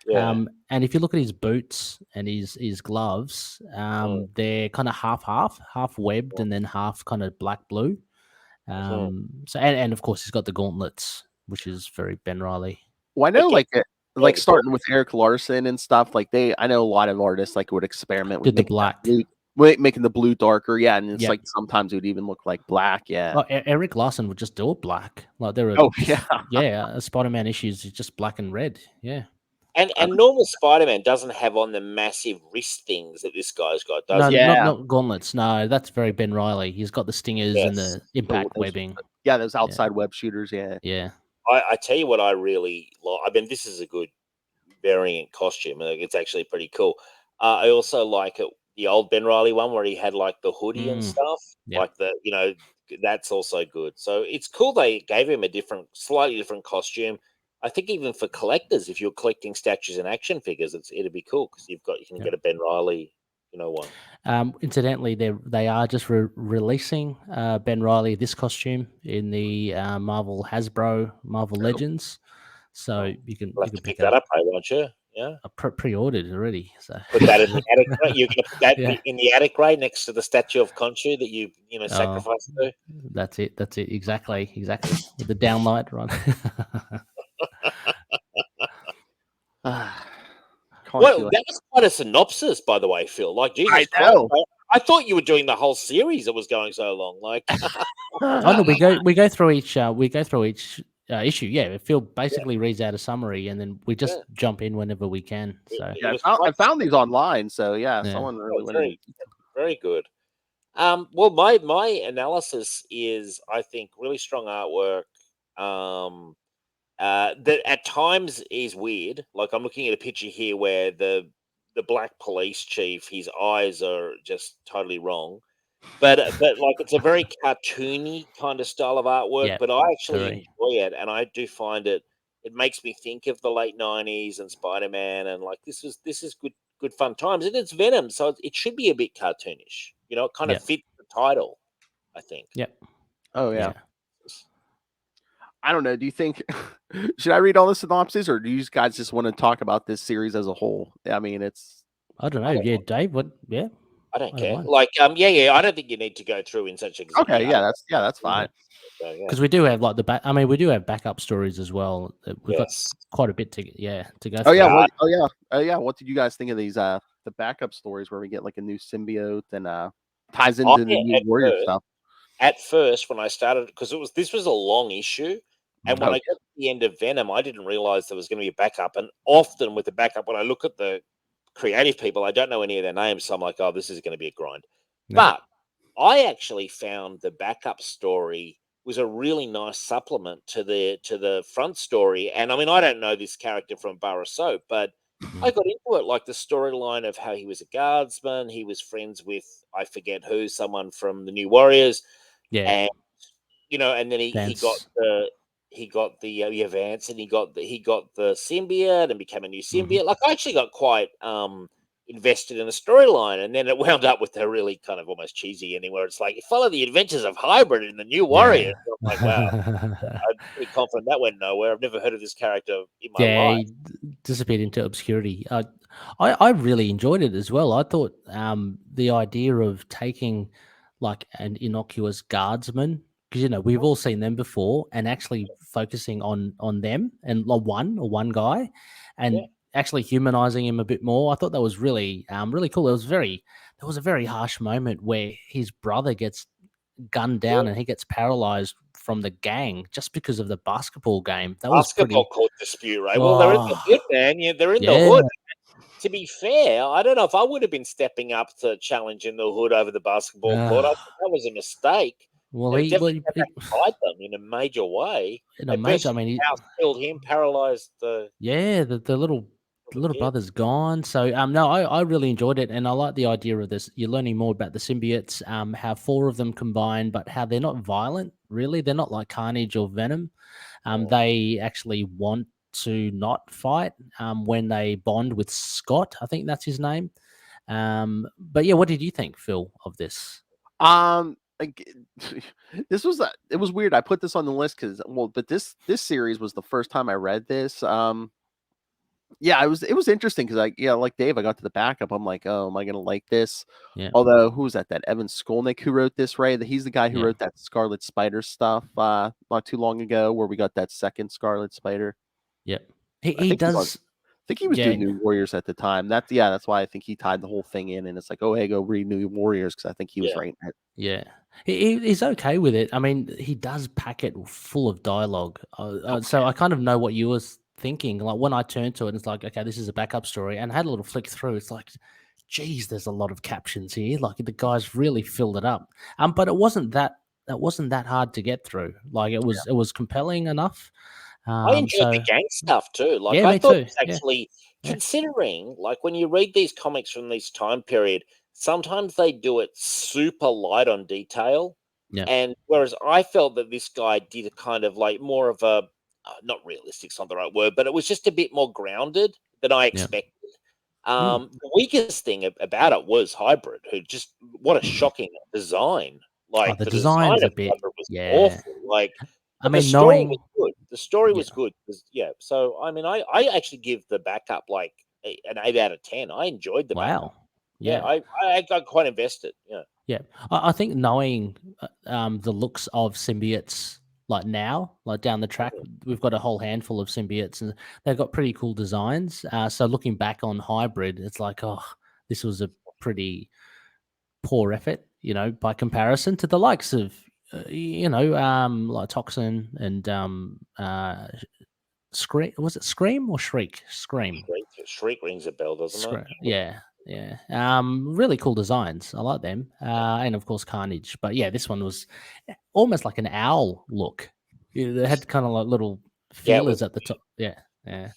Speaker 5: yeah.
Speaker 4: And if you look at his boots and his gloves,
Speaker 5: Mm,
Speaker 4: they're kind of half webbed
Speaker 5: mm,
Speaker 4: and then half kind of black blue.
Speaker 5: mhm.
Speaker 4: So and of course he's got the gauntlets, which is very Ben Riley.
Speaker 1: Well, I know,
Speaker 5: Again, yeah,
Speaker 1: like starting with Eric Larson and stuff. Like I know a lot of artists like would experiment with
Speaker 4: Did the
Speaker 1: making that
Speaker 4: black?
Speaker 1: blue, making the blue darker. Yeah, and it's
Speaker 4: Yep.
Speaker 1: like sometimes it would even look like black. Yeah.
Speaker 4: Well, Eric Larson would just do it black. Like there are
Speaker 1: Oh yeah.
Speaker 4: Spider-Man issues is just black and red. Yeah.
Speaker 5: and normal Spider-Man doesn't have on the massive wrist things that this guy's got, does
Speaker 4: No,
Speaker 5: he?
Speaker 1: Yeah.
Speaker 4: not gauntlets. No, that's very Ben Riley. He's got the stingers and
Speaker 5: Yes.
Speaker 4: the impact
Speaker 1: Those,
Speaker 4: webbing.
Speaker 1: those
Speaker 4: Yeah.
Speaker 1: outside web shooters. Yeah.
Speaker 4: Yeah.
Speaker 5: I tell you what, I really like. I mean, this is a good variant costume. It's actually pretty cool. I also like the old Ben Riley one where he had like the hoodie and
Speaker 4: Mm,
Speaker 5: stuff.
Speaker 4: yeah.
Speaker 5: Like that's also good. So it's cool they gave him a slightly different costume. I think even for collectors, if you're collecting statues and action figures, it'd be cool because you can
Speaker 4: Yeah.
Speaker 5: get a Ben Riley, one.
Speaker 4: Incidentally, they are just releasing Ben Riley this costume in the Marvel Legends, so
Speaker 5: Oh,
Speaker 4: you
Speaker 5: We'll
Speaker 4: can
Speaker 5: have to
Speaker 4: pick
Speaker 5: pick
Speaker 4: that
Speaker 5: that
Speaker 4: up.
Speaker 5: up, won't you? Yeah.
Speaker 4: I pre-ordered already. So
Speaker 5: Put that in the attic, right? You're gonna put that
Speaker 4: yeah.
Speaker 5: in the attic, right, next to the statue of Khonshu that you
Speaker 4: Oh,
Speaker 5: sacrificed to.
Speaker 4: that's it. Exactly. With the downlight, right?
Speaker 5: Well, that was quite a synopsis, by the way, Phil. Like, Jesus
Speaker 1: I
Speaker 5: Christ,
Speaker 1: know.
Speaker 5: I thought you were doing the whole series that was going so long. Like,
Speaker 4: Oh no, we go through each issue. Yeah, Phil basically reads out a summary, and then we just jump in whenever we can. So
Speaker 5: it
Speaker 1: Yeah,
Speaker 5: was
Speaker 1: I
Speaker 5: quite
Speaker 1: found these online. So yeah,
Speaker 4: Yeah.
Speaker 1: someone really went in.
Speaker 5: very, very good. Well, my analysis is, I think, really strong artwork. That at times is weird. Like I'm looking at a picture here where the black police chief, his eyes are just totally wrong. But like it's a very cartoony kind of style of artwork.
Speaker 4: yeah,
Speaker 5: But I actually
Speaker 4: very.
Speaker 5: enjoy it, and I do find it. It makes me think of the late '90s and Spider-Man, and like this is good fun times. And it's Venom, so it should be a bit cartoonish. It kind
Speaker 4: Yeah.
Speaker 5: of fits the title, I think.
Speaker 4: Yep.
Speaker 1: Oh yeah.
Speaker 4: Yeah.
Speaker 1: I don't know. Do you think should I read all the synopses, or do you guys just want to talk about this series as a whole? I mean, it's
Speaker 4: I don't know. Yeah, Dave. What? Yeah.
Speaker 5: I don't
Speaker 4: I don't
Speaker 5: care.
Speaker 4: mind.
Speaker 5: Like, yeah. I don't think you need to go through in such
Speaker 1: okay. Yeah, that's fine.
Speaker 5: Yeah.
Speaker 4: Because we do have like the back. I mean, we do have backup stories as well. We've
Speaker 5: Yes.
Speaker 4: got quite a bit to go.
Speaker 1: Oh
Speaker 4: through.
Speaker 1: yeah.
Speaker 5: Yeah.
Speaker 1: Oh yeah. What did you guys think of these? The backup stories where we get like a new symbiote and ties into the new Warrior stuff.
Speaker 5: At first, when I started, because this was a long issue, and when I got to the end of Venom, I didn't realize there was going to be a backup. And often with the backup, when I look at the creative people, I don't know any of their names, so I'm like, oh, this is going to be a grind.
Speaker 4: No.
Speaker 5: But I actually found the backup story was a really nice supplement to the front story. And I mean, I don't know this character from Bar of Soap, but I got into it, like the storyline of how he was a guardsman, he was friends with I forget who, someone from the New Warriors,
Speaker 4: Yeah.
Speaker 5: and and then he got the Vance, and he got the symbiote and became a new symbiote. Like I actually got quite invested in the storyline, and then it wound up with a really kind of almost cheesy ending where it's like you follow the adventures of Hybrid and the New Warrior. I'm like, wow, I'm pretty confident that went nowhere. I've never heard of this character in my life.
Speaker 4: He disappeared into obscurity. I really enjoyed it as well. I thought the idea of taking like an innocuous guardsman, because we've all seen them before, and actually focusing on them and one guy, and actually humanizing him a bit more. I thought that was really really cool. There was a very harsh moment where his brother gets gunned down and he gets paralyzed from the gang just because of the basketball game. That was
Speaker 5: Basketball
Speaker 4: pretty.
Speaker 5: court dispute, right? Well, they're in the hood, man. Yeah, they're in the hood. To be fair, I don't know if I would have been stepping up to challenge in the hood over the basketball court. I think that was a mistake.
Speaker 4: Well,
Speaker 5: And it
Speaker 4: he well
Speaker 5: definitely came back to bite them in a major way.
Speaker 4: in a
Speaker 5: They burst
Speaker 4: major. I
Speaker 5: his
Speaker 4: mean,
Speaker 5: house, killed him, paralyzed the
Speaker 4: the little
Speaker 5: kid.
Speaker 4: brother's gone. So no, I really enjoyed it, and I like the idea of this. You're learning more about the symbiotes, how 4 of them combine, but how they're not violent. Really, they're not like Carnage or Venom. They actually want to not fight when they bond with Scott. I think that's his name. But yeah, what did you think, Phil, of this?
Speaker 1: Like, it was weird. I put this on the list because but this series was the first time I read this. Yeah, it was interesting because like Dave, I got to the backup. I'm like, oh, am I gonna like this?
Speaker 4: Yeah,
Speaker 1: Although, who was that? That Evan Skolnick who wrote this, right? He's the guy who
Speaker 4: yeah,
Speaker 1: wrote that Scarlet Spider stuff not too long ago, where we got that second Scarlet Spider.
Speaker 4: yeah.
Speaker 1: I
Speaker 4: He
Speaker 1: think he was
Speaker 4: does.
Speaker 1: I think he was
Speaker 4: Yeah,
Speaker 1: doing New Warriors at the time. That's why I think he tied the whole thing in, and it's like, oh, hey, go read New Warriors because I think he was
Speaker 5: Yeah.
Speaker 1: writing it.
Speaker 4: yeah. He's okay with it. I mean, he does pack it full of dialogue. So I kind of know what you was thinking. Like when I turned to it, it's like, okay, this is a backup story, and I had a little flick through. It's like, geez, there's a lot of captions here. Like the guys really filled it up. But it wasn't that. It wasn't that hard to get through. Like it was compelling enough.
Speaker 5: I enjoyed the
Speaker 4: So
Speaker 5: gang stuff too. Like
Speaker 4: yeah,
Speaker 5: I
Speaker 4: me
Speaker 5: thought it
Speaker 4: too.
Speaker 5: was
Speaker 4: Yeah,
Speaker 5: actually
Speaker 4: yeah,
Speaker 5: considering, like when you read these comics from this time period, sometimes they do it super light on detail.
Speaker 4: yeah,
Speaker 5: And whereas I felt that this guy did a kind of like more of a not realistic's not the right word, but it was just a bit more grounded than I
Speaker 4: yeah.
Speaker 5: expected.
Speaker 4: Mm.
Speaker 5: The weakest thing about it was Hybrid, who just what a shocking design.
Speaker 4: Oh,
Speaker 5: Like
Speaker 4: the
Speaker 5: the design
Speaker 4: design's a
Speaker 5: of
Speaker 4: bit.
Speaker 5: Hybrid was
Speaker 4: Yeah.
Speaker 5: awful. Like
Speaker 4: I
Speaker 5: but the
Speaker 4: mean,
Speaker 5: story was
Speaker 4: knowing.
Speaker 5: good. The story
Speaker 4: Yeah.
Speaker 5: was good. Yeah. So I mean, I actually give the backup like an 8 out of 10. I enjoyed the backup.
Speaker 4: Wow.
Speaker 5: Yeah,
Speaker 4: Yeah.
Speaker 5: I got quite invested. Yeah.
Speaker 4: Yeah, I think knowing the looks of symbiotes like now, like down the track,
Speaker 5: Mhm.
Speaker 4: we've got a whole handful of symbiotes, and they've got pretty cool designs. So looking back on hybrid, it's like, oh, this was a pretty poor effort, by comparison to the likes of, like Toxin and Scream. Was it Scream or Shriek? Scream.
Speaker 5: Shriek rings a bell, doesn't it?
Speaker 4: Yeah, yeah. Really cool designs. I like them. And of course Carnage. But yeah, this one was almost like an owl look. Yeah, they had kind of like little
Speaker 5: Yeah, it
Speaker 4: feelers
Speaker 5: was.
Speaker 4: at the top. Yeah, yeah.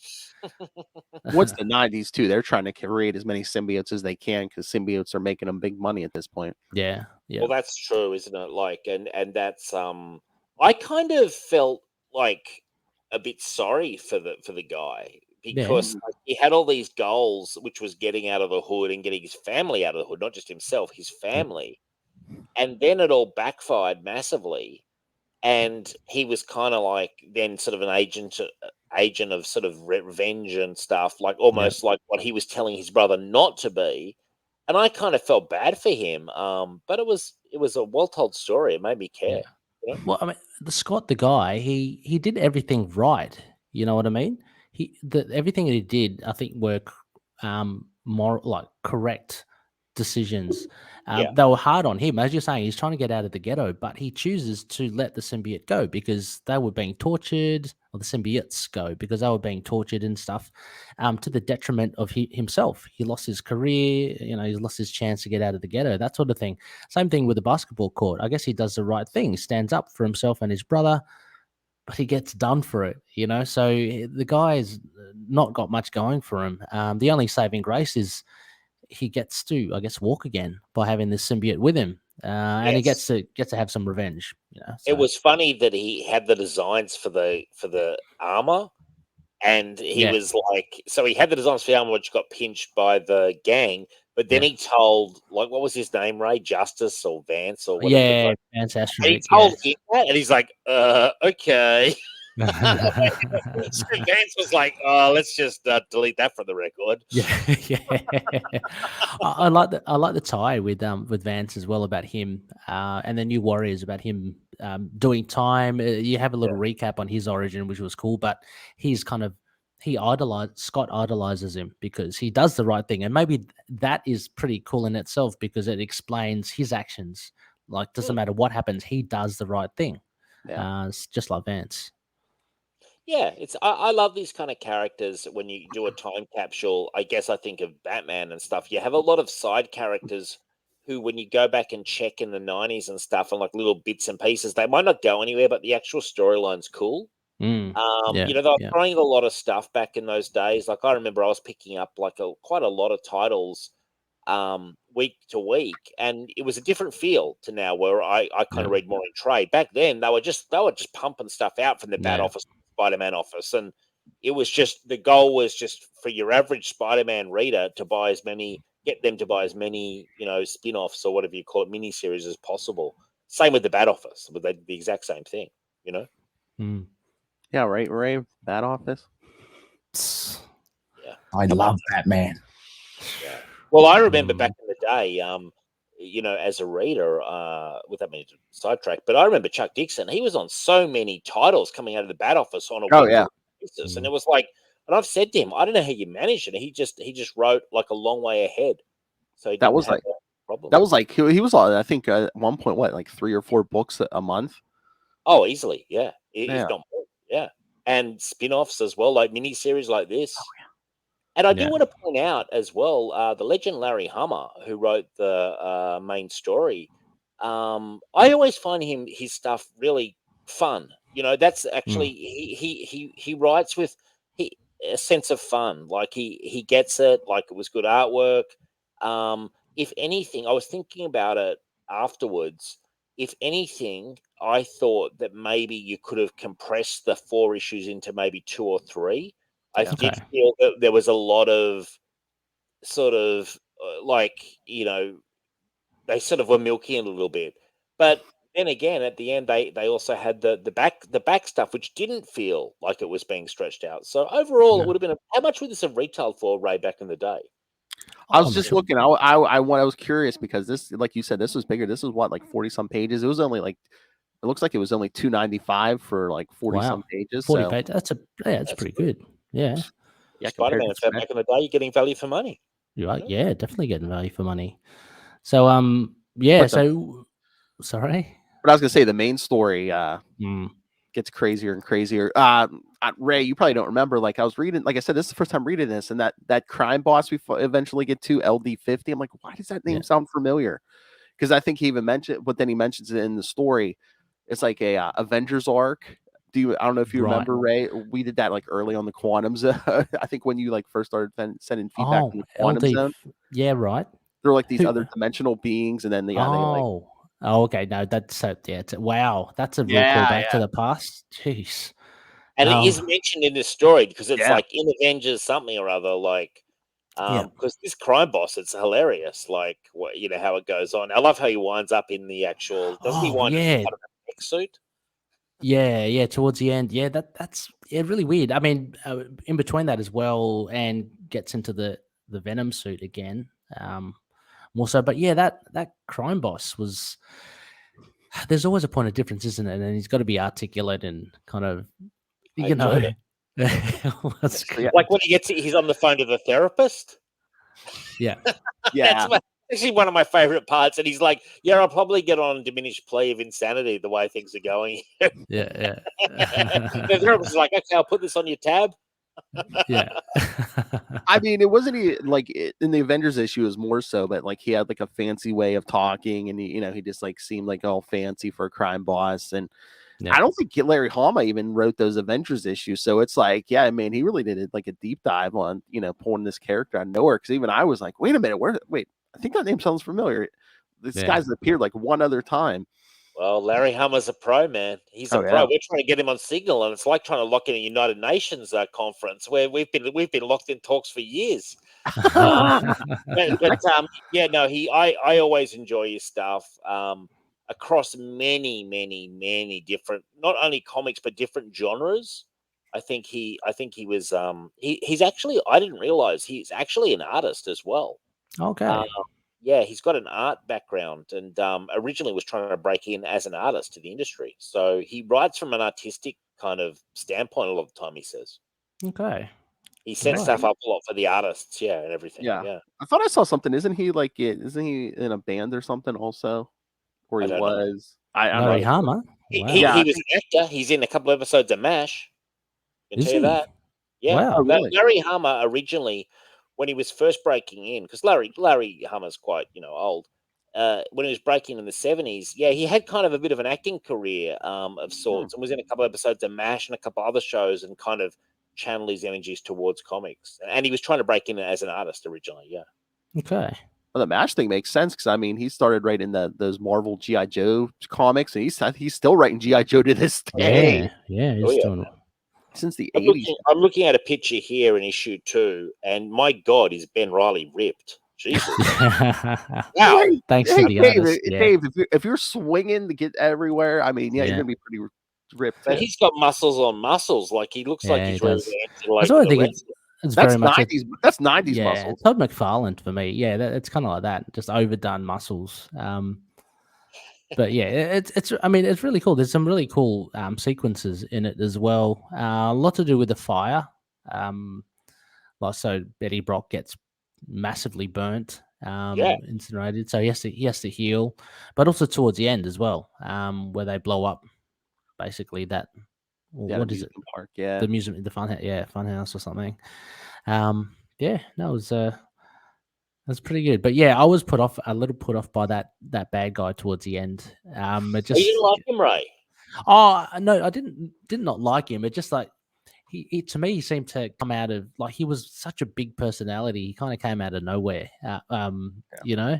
Speaker 1: What's the '90s too? They're trying to create as many symbiotes as they can because symbiotes are making them big money at this point.
Speaker 4: Yeah, yeah,
Speaker 5: Well, that's true, isn't it? Like, and that's I kind of felt like a bit sorry for the guy
Speaker 4: yeah,
Speaker 5: because like, he had all these goals, which was getting out of the hood and getting his family out of the hood, not just himself, his
Speaker 4: yep,
Speaker 5: family, and then it all backfired massively, and he was kind of like then sort of an agent of sort of revenge and stuff, like
Speaker 4: yep.
Speaker 5: almost like what he was telling his brother not to be. And I kind of felt bad for him, but it was a well told story. It made me
Speaker 4: Yeah.
Speaker 5: care. You know?
Speaker 4: Well, I mean, the guy, he did everything right. You know what I mean? Everything that he did, I think, were more like correct decisions.
Speaker 5: Yeah,
Speaker 4: They were hard on him, as you're saying. He's trying to get out of the ghetto, but he chooses to let the symbiote go because they were being tortured, or the symbiotes go because they were being tortured and stuff, to the detriment of himself. He lost his career. He's lost his chance to get out of the ghetto. That sort of thing. Same thing with the basketball court. I guess he does the right thing, stands up for himself and his brother, but he gets done for it. So the guy's not got much going for him. The only saving grace is he gets to, I guess, walk again by having this symbiote with him, and he
Speaker 5: yes.
Speaker 4: gets to have some revenge.
Speaker 5: It
Speaker 4: So
Speaker 5: was funny that he had the designs for the armor, and he
Speaker 4: yeah,
Speaker 5: was like, so he had the designs for the armor, which got pinched by the gang. But then
Speaker 4: yeah,
Speaker 5: he told, like, what was his name, Ray Justice or Vance or whatever the guy.
Speaker 4: yeah,
Speaker 5: And he
Speaker 4: fantastic. Yeah.
Speaker 5: told him that, and he's like, okay. So Vance was like, "Oh, let's just delete that from the record."
Speaker 4: Yeah, yeah. I like the tie with Vance as well about him, and the New Warriors about him doing time. You have a little recap on his origin, which was cool, but he's kind of Scott idolizes him because he does the right thing, and maybe that is pretty cool in itself because it explains his actions. Like, doesn't
Speaker 5: Hmm.
Speaker 4: matter what happens, he does the right thing.
Speaker 1: Yeah.
Speaker 4: It's just like Vance.
Speaker 5: Yeah, I love these kind of characters when you do a time capsule. I guess I think of Batman and stuff. You have a lot of side characters who, when you go back and check in the 90s and stuff and like little bits and pieces, they might not go anywhere, but the actual storyline's cool.
Speaker 4: Yeah,
Speaker 5: You know, they were
Speaker 4: yeah.
Speaker 5: throwing a lot of stuff back in those days. Like I remember I was picking up like quite a lot of titles week to week, and it was a different feel to now where I kind of read more in trade. Back then they were just pumping stuff out from the Bat Office, Spider-Man office, and it was just the goal was just for your average Spider-Man reader to buy as many, get them to buy as many, you know, spin-offs or whatever you call it, miniseries as possible. Same with the Bat Office, but they did the exact same thing, you know.
Speaker 1: Yeah, right, Ray. Bat Office.
Speaker 5: Yeah,
Speaker 3: I love Batman.
Speaker 5: yeah. Well, I remember back in the day, you know, as a reader, without meaning to sidetrack, but I remember Chuck Dixon. He was on so many titles coming out of the Bat Office on a weekly basis, and it was like, and I've said to him, I don't know how you managed it. He just wrote like a long way ahead, so he didn't have that problem.
Speaker 1: That was like he was on. I think at one point, what, like 3 or 4 books a month?
Speaker 5: Oh, easily, yeah, if not more, yeah, and spin-offs as well, like miniseries like this. Oh, yeah. And I do want to point out as well, the legend Larry Hama, who wrote the main story. I always find his stuff really fun. You know, that's actually he writes with a sense of fun. Like he gets it. Like it was good artwork. If anything, I was thinking about it afterwards. If anything, I thought that maybe you could have compressed the 4 issues into maybe 2 or 3. I did feel that there was a lot of sort of like, you know, they sort of were milking it a little bit. But then again, at the end, they also had the back stuff, which didn't feel like it was being stretched out. So overall, it would have been how much would this have retailed for, Ray, back in the day?
Speaker 1: I was just looking. I was curious because this, like you said, this was bigger. This was what, like 40 some pages. It was only like, it looks like it was only $2.95 for like 40 some pages.
Speaker 4: 40 pages. That's pretty good. Yeah.
Speaker 5: Spider-Man back in the day, you're getting value for money.
Speaker 4: You're right. Yeah, definitely getting value for money. So sorry.
Speaker 1: But I was gonna say the main story gets crazier and crazier. Ray, you probably don't remember. Like I was reading, like I said, this is the first time reading this, and that crime boss we eventually get to, LD50. I'm like, why does that name sound familiar? Because I think he even mentioned, but then he mentions it in the story. It's like a Avengers arc. I don't know if you remember, Ray. We did that like early on the Quantum Zone. I think when you like first started sending feedback from the Quantum Zone.
Speaker 4: Yeah, right.
Speaker 1: They're like these other dimensional beings, and then they like.
Speaker 4: Oh, okay. No, that's wow. That's a real callback to the past. Jeez.
Speaker 5: And it is mentioned in this story because it's like in Avengers something or other, like because this crime boss, it's hilarious. Like what, you know, how it goes on. I love how he winds up in the actual. Doesn't he wind up in part of a mech suit?
Speaker 4: Yeah. Towards the end, that's really weird. I mean, in between that as well, and gets into the Venom suit again, more so. But yeah, that crime boss was. There's always a point of difference, isn't it? And he's got to be articulate and kind of, you know.
Speaker 5: Like when he's on the phone to the therapist.
Speaker 4: Yeah,
Speaker 5: That's actually one of my favorite parts. And he's like, "Yeah, I'll probably get on diminished plea of insanity the way things are going."
Speaker 4: Yeah.
Speaker 5: The therapist is like, "Okay, I'll put this on your tab."
Speaker 4: Yeah.
Speaker 1: I mean, it wasn't like in the Avengers issue, it was more so, but like he had like a fancy way of talking, and he just like seemed like all fancy for a crime boss. And I don't think Larry Hama even wrote those Avengers issues. So it's like, yeah, I mean, he really did like a deep dive on, pulling this character out of nowhere. Cause even I was like, wait a minute, I think that name sounds familiar. This guy's appeared like one other time.
Speaker 5: Well, Larry Hama's a pro, man. He's a pro. Yeah. We're trying to get him on Signal, and it's like trying to lock in a United Nations conference where we've been locked in talks for years. I always enjoy his stuff across many different, not only comics but different genres. I think he was he's actually, I didn't realize he's actually an artist as well.
Speaker 4: Okay.
Speaker 5: Yeah, he's got an art background, and originally was trying to break in as an artist to the industry. So he writes from an artistic kind of standpoint a lot of the time, he says.
Speaker 4: Okay.
Speaker 5: He sets stuff up a lot for the artists, and everything. Yeah.
Speaker 1: I thought I saw something. Isn't he in a band or something also? Or he was?
Speaker 4: Larry Hama?
Speaker 5: He was an actor. He's in a couple of episodes of MASH. I can tell you that. Yeah.
Speaker 4: Wow.
Speaker 1: Oh, really?
Speaker 5: Larry Hama originally, when he was first breaking in, because Larry Hama's quite, old. when he was breaking in the 70s, yeah, he had kind of a bit of an acting career of sorts, and was in a couple episodes of MASH and a couple other shows, and kind of channel his energies towards comics. And he was trying to break in as an artist originally. Yeah.
Speaker 4: Okay.
Speaker 1: Well, the MASH thing makes sense because I mean he started writing those Marvel GI Joe comics, and he's still writing GI Joe to this day
Speaker 4: Yeah.
Speaker 5: Oh,
Speaker 4: He's
Speaker 5: yeah.
Speaker 4: doing.
Speaker 1: since the
Speaker 5: I'm
Speaker 1: 80s.
Speaker 5: looking at a picture here in issue 2, and my God, is Ben Reilly ripped? Jesus. Wow.
Speaker 1: Hey,
Speaker 4: Thanks
Speaker 1: hey,
Speaker 4: to the
Speaker 1: Dave,
Speaker 4: artist. Yeah.
Speaker 1: Dave, if you're swinging to get everywhere, I mean, yeah,
Speaker 4: Yeah.
Speaker 1: you're gonna be pretty ripped.
Speaker 5: But
Speaker 1: Too.
Speaker 5: he's got muscles on muscles. Like, he looks like
Speaker 4: Yeah,
Speaker 5: he's
Speaker 4: he
Speaker 5: ready
Speaker 4: does.
Speaker 5: to enter, like,
Speaker 4: That's what I
Speaker 5: the
Speaker 4: think.
Speaker 5: wrestling.
Speaker 4: It's
Speaker 1: That's
Speaker 4: very much.
Speaker 1: 90s. That's 90s
Speaker 4: Yeah,
Speaker 1: muscles.
Speaker 4: Todd McFarlane for me. Yeah, it's kind of like that, just overdone muscles. But yeah, it's. I mean, it's really cool. There's some really cool sequences in it as well. A lot to do with the fire. Like so, Betty Brock gets massively burnt,
Speaker 5: Yeah.
Speaker 4: incinerated. So he has to heal, but also towards the end as well, where they blow up. Basically, that.
Speaker 1: Yeah,
Speaker 4: What is it?
Speaker 1: amusement park. Yeah,
Speaker 4: The museum, the fun house or something. Yeah, no, it was that's pretty good. But yeah, I was a little put off by that bad guy towards the end. It
Speaker 5: Oh,
Speaker 4: just
Speaker 5: you didn't like him, Ray?
Speaker 4: oh no, I did not like him. It just like he to me he seemed to come out of like he was such a big personality. He kind of came out of nowhere. You know.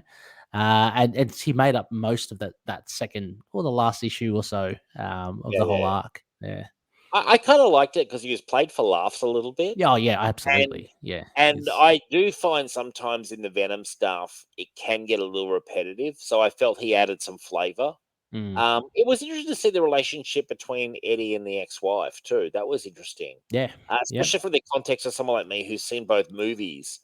Speaker 4: And he made up most of that second or the last issue or so of the whole arc. Yeah.
Speaker 5: I kind of liked it because he was played for laughs a little bit.
Speaker 4: Yeah, oh, yeah, absolutely. Yeah.
Speaker 5: And I do find sometimes in the Venom stuff, it can get a little repetitive. So I felt he added some flavor. It was interesting to see the relationship between Eddie and the ex-wife too. That was interesting.
Speaker 4: Yeah.
Speaker 5: Especially from the context of someone like me who's seen both movies.